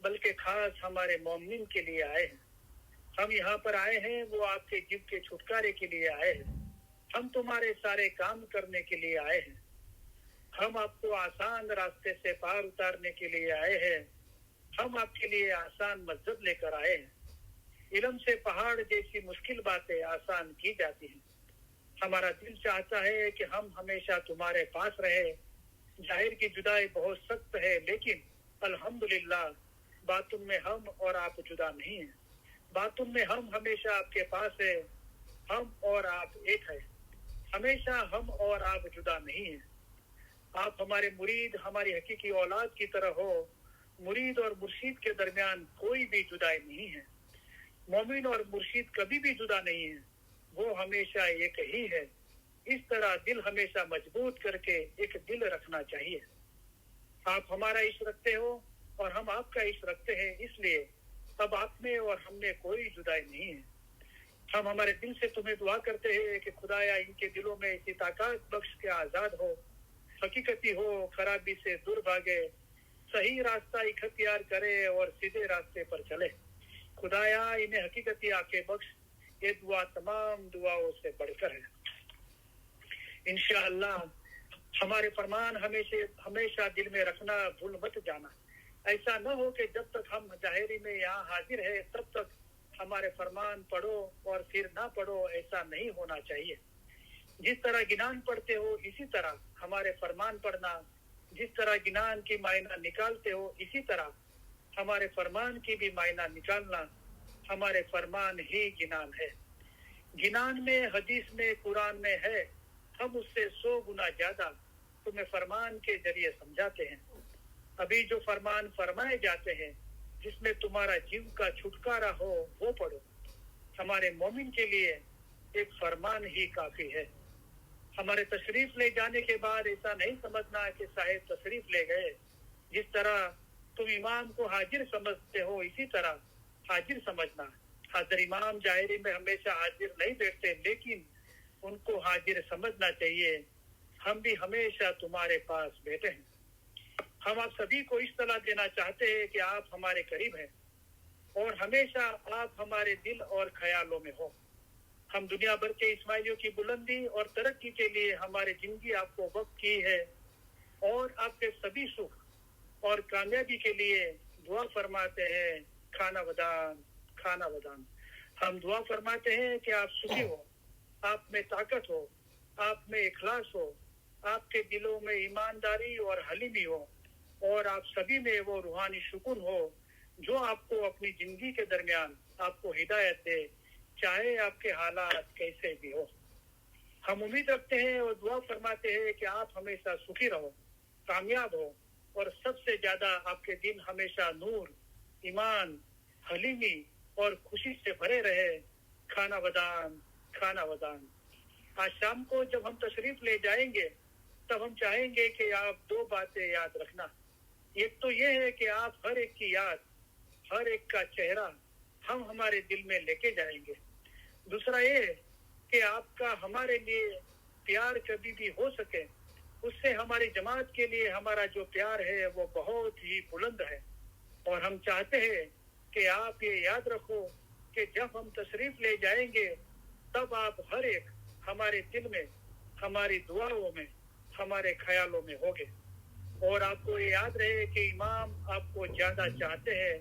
बल्कि खास हमारे मोमिन के लिए आए हैं. हम यहाँ पर आए हैं, वो आपके जीव के छुटकारे के लिए आए हैं. हम तुम्हारे सारे काम करने के लिए आए हैं. हम आपको आसान रास्ते से पार उतारने के लिए आए हैं. हम आपके लिए आसान मस्जिद लेकर आए हैं. इल्म से पहाड़ जैसी मुश्किल बातें आसान की जाती हैं. हमारा दिल चाहता है कि हम हमेशा तुम्हारे पास रहे. जाहिर की जुदाई बहुत सख्त है, लेकिन अल्हम्दुलिल्लाह बातों में हम और आप जुदा नहीं हैं. बातों में हम हमेशा आपके पास है. हम और आप एक है. हमेशा हम और आप जुदा नहीं हैं. आप हमारे मुरीद, हमारी हकीकी औलाद की तरह हो. मुरीद और मुर्शीद के दरमियान कोई भी जुदाई नहीं है. मोमिन और मुर्शीद कभी भी जुदा नहीं है, वो हमेशा एक ही है. इस तरह दिल हमेशा मजबूत करके एक दिल रखना चाहिए. आप हमारा इश्क रखते हो और हम आपका इश्क रखते हैं, इसलिए अब आप में और हम में कोई जुदाई नहीं है. हम हमारे दिल से तुम्हें दुआ करते हैं कि खुदाया इनके दिलों में ऐसी ताकत बख्श के आजाद हो, हकीकती हो, खराबी से दूर भागे, सही रास्ता इख्तियार करे और सीधे रास्ते पर चले. खुदाया इन्हें हकीकती आके बख्श. ये दुआ तमाम दुआओं से बढ़कर है. इंशाअल्लाह हमारे फरमान हमेशा दिल में रखना, भूल मत जाना. ऐसा न हो कि जब तक हम जाहिरी में यहाँ हाजिर है तब तक हमारे फरमान पढ़ो और फिर ना पढ़ो. ऐसा नहीं होना चाहिए. जिस तरह गिनान पढ़ते हो इसी तरह हमारे फरमान पढ़ना. जिस तरह गिनान की मायना निकालते हो इसी तरह हमारे फरमान की भी मायना निकालना. हमारे फरमान ही गिनान है. गिनान में, हदीस में, कुरान में है. हम उससे 100 गुना ज्यादा तुम्हें फरमान के जरिए समझाते हैं. अभी जो फरमान फरमाए जाते हैं, जिसमें तुम्हारा जीव का छुटकारा हो, वो पढ़ो. हमारे मोमिन के लिए एक फरमान ही काफी है. हमारे तशरीफ ले जाने के बाद ऐसा नहीं समझना कि साहिब तशरीफ ले गए. जिस तरह तुम इमाम को हाजिर समझते हो, इसी तरह हाजिर समझना. हाजिर इमाम जाहिरी में हमेशा हाजिर नहीं बैठते, लेकिन उनको हाजिर समझना चाहिए. हम भी हमेशा तुम्हारे पास बैठे हैं. हम आप सभी को इस सलाह देना चाहते हैं कि आप हमारे करीब हैं और हमेशा आप हमारे दिल और ख्यालों में हो. हम दुनिया भर के इस्माइलियों की बुलंदी और तरक्की के लिए हमारी जिंदगी आपको वक्त की है और आपके सभी सुख और कामयाबी के लिए दुआ फरमाते हैं. खाना वदान, खाना वदान. हम दुआ फरमाते हैं कि आप सुखी हो, आप में ताकत हो, आप में इखलास हो, आपके दिलों में ईमानदारी और हलीमी हो और आप सभी में वो रूहानी सुकून हो जो आपको अपनी जिंदगी के दरमियान आपको हिदायत दे, चाहे आपके हालात कैसे भी हो. हम उम्मीद रखते हैं और दुआ फरमाते हैं कि आप हमेशा सुखी रहो, कामयाब हो और सबसे ज्यादा आपके दिन हमेशा नूर, ईमान, हलीमी और खुशी से भरे रहे. खाना वदान, खाना वदान. आज शाम को जब हम तशरीफ ले जाएंगे तब हम चाहेंगे कि आप 2 बातें याद रखना. एक तो ये है कि आप हर एक की याद, हर एक का चेहरा हम हमारे दिल में लेके जाएंगे. दूसरा ये कि आपका हमारे लिए प्यार कभी भी हो सके, उससे हमारी जमात के लिए हमारा जो प्यार है वो बहुत ही बुलंद है. और हम चाहते हैं कि आप ये याद रखो कि जब हम तशरीफ ले जाएंगे तब आप हर एक हमारे दिल में, हमारी दुआओं में, हमारे ख्यालों में होगे. और आपको ये याद रहे कि इमाम आपको ज्यादा चाहते हैं.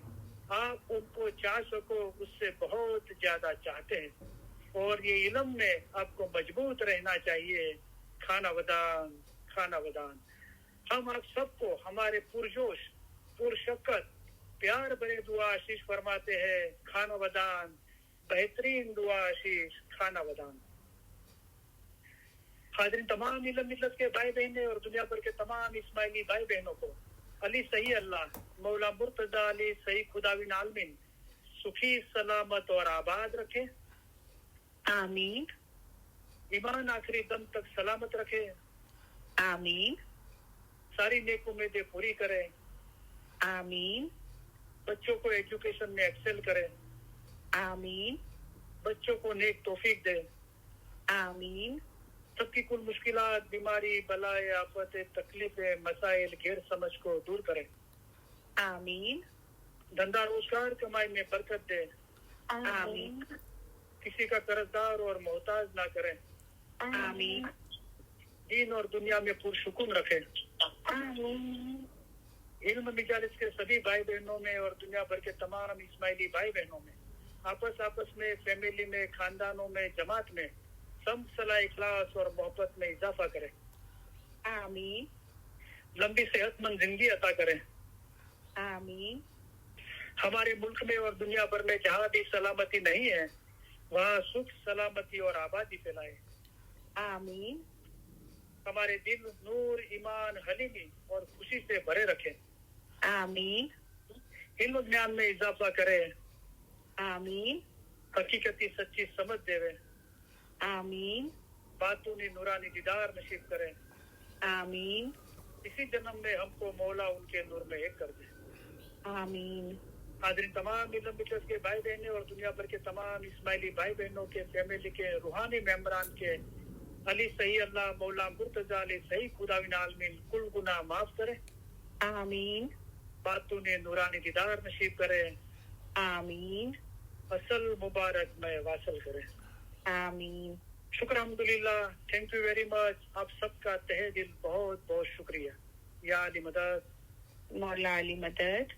आप उनको चाह सको उससे बहुत ज्यादा चाहते हैं. और ये इल्म में आपको मजबूत रहना चाहिए. खाना वदान, खाना वदान. हम आप सबको हमारे पुरजोश, पुरशक्कत, प्यार भरे दुआ आशीष फरमाते हैं. खाना वदान. बेहतरीन दुआ आशीष खाना वदान। हाजिरीन, तमाम इल्म मिल्लत के भाई बहने और दुनिया भर के तमाम इस्माइली भाई बहनों को अली सही अल्लाह मौला मुर्तजा अली सही खुदाविन आलमीन सुखी सलामत और आबाद रखे, आमीन ईमान आखिरी दम तक सलामत रखे, आमीन सारी नेक उम्मीदें पूरी करे, आमीन बच्चों को एजुकेशन में एक्सेल करे, आमीन बच्चों को नेक तौफीक दे, आमीन सबकी कुल मुश्किलात, बीमारी, बलाए, आफतें, तकलीफें, मसाइल, गैर समझ को दूर करे, आमीन धंधा रोजगार कमाई में बरकत दे, आमीन किसी का कर्जदार और मोहताज ना करे, आमीन दीन और दुनिया में पुरसुकून रखे, आमीन इल्म मिजालिस के सभी भाई बहनों में और दुनिया भर के तमाम इस्माइली भाई बहनों में आपस में, फैमिली में, खानदानों में, जमात में सब सलाह, इखलास और मोहब्बत में इजाफा करे, आमीन लंबी सेहतमंद जिंदगी अता करे, आमीन हमारे मुल्क में और दुनिया भर में जहाँ भी सलामती नहीं है वहाँ सुख, सलामती और आबादी फैलाए, आमीन हमारे दिल नूर, ईमान, हलीमी और खुशी से भरे रखे, आमीन इल्म ज्ञान में इजाफा करे, आमीन हकीकती सच्ची समझ देवे, आमीन बातूनी नूरानी दीदार नसीब करे, आमीन इसी जन्म में हमको मौला उनके नूर में एक कर दे, आमीन हाजिरीन, तमाम इल्म मिल्लत के भाई बहने और दुनिया भर के तमाम इस्माइली भाई बहनों के फैमिली के रूहानी मेंबरान के अली सही अल्लाह मौला मुर्तजा अली सही खुदाविन आलमीन कुल गुनाह माफ करे, आमीन बातूनी नूरानी दीदार नसीब करे, आमीन असल मुबारक में वासल करे, आमीन शुक्र अल्हम्दुलिल्लाह, थैंक यू वेरी मच, आप सबका तहे दिल बहुत बहुत शुक्रिया। या अली मदद, मौला अली मदद।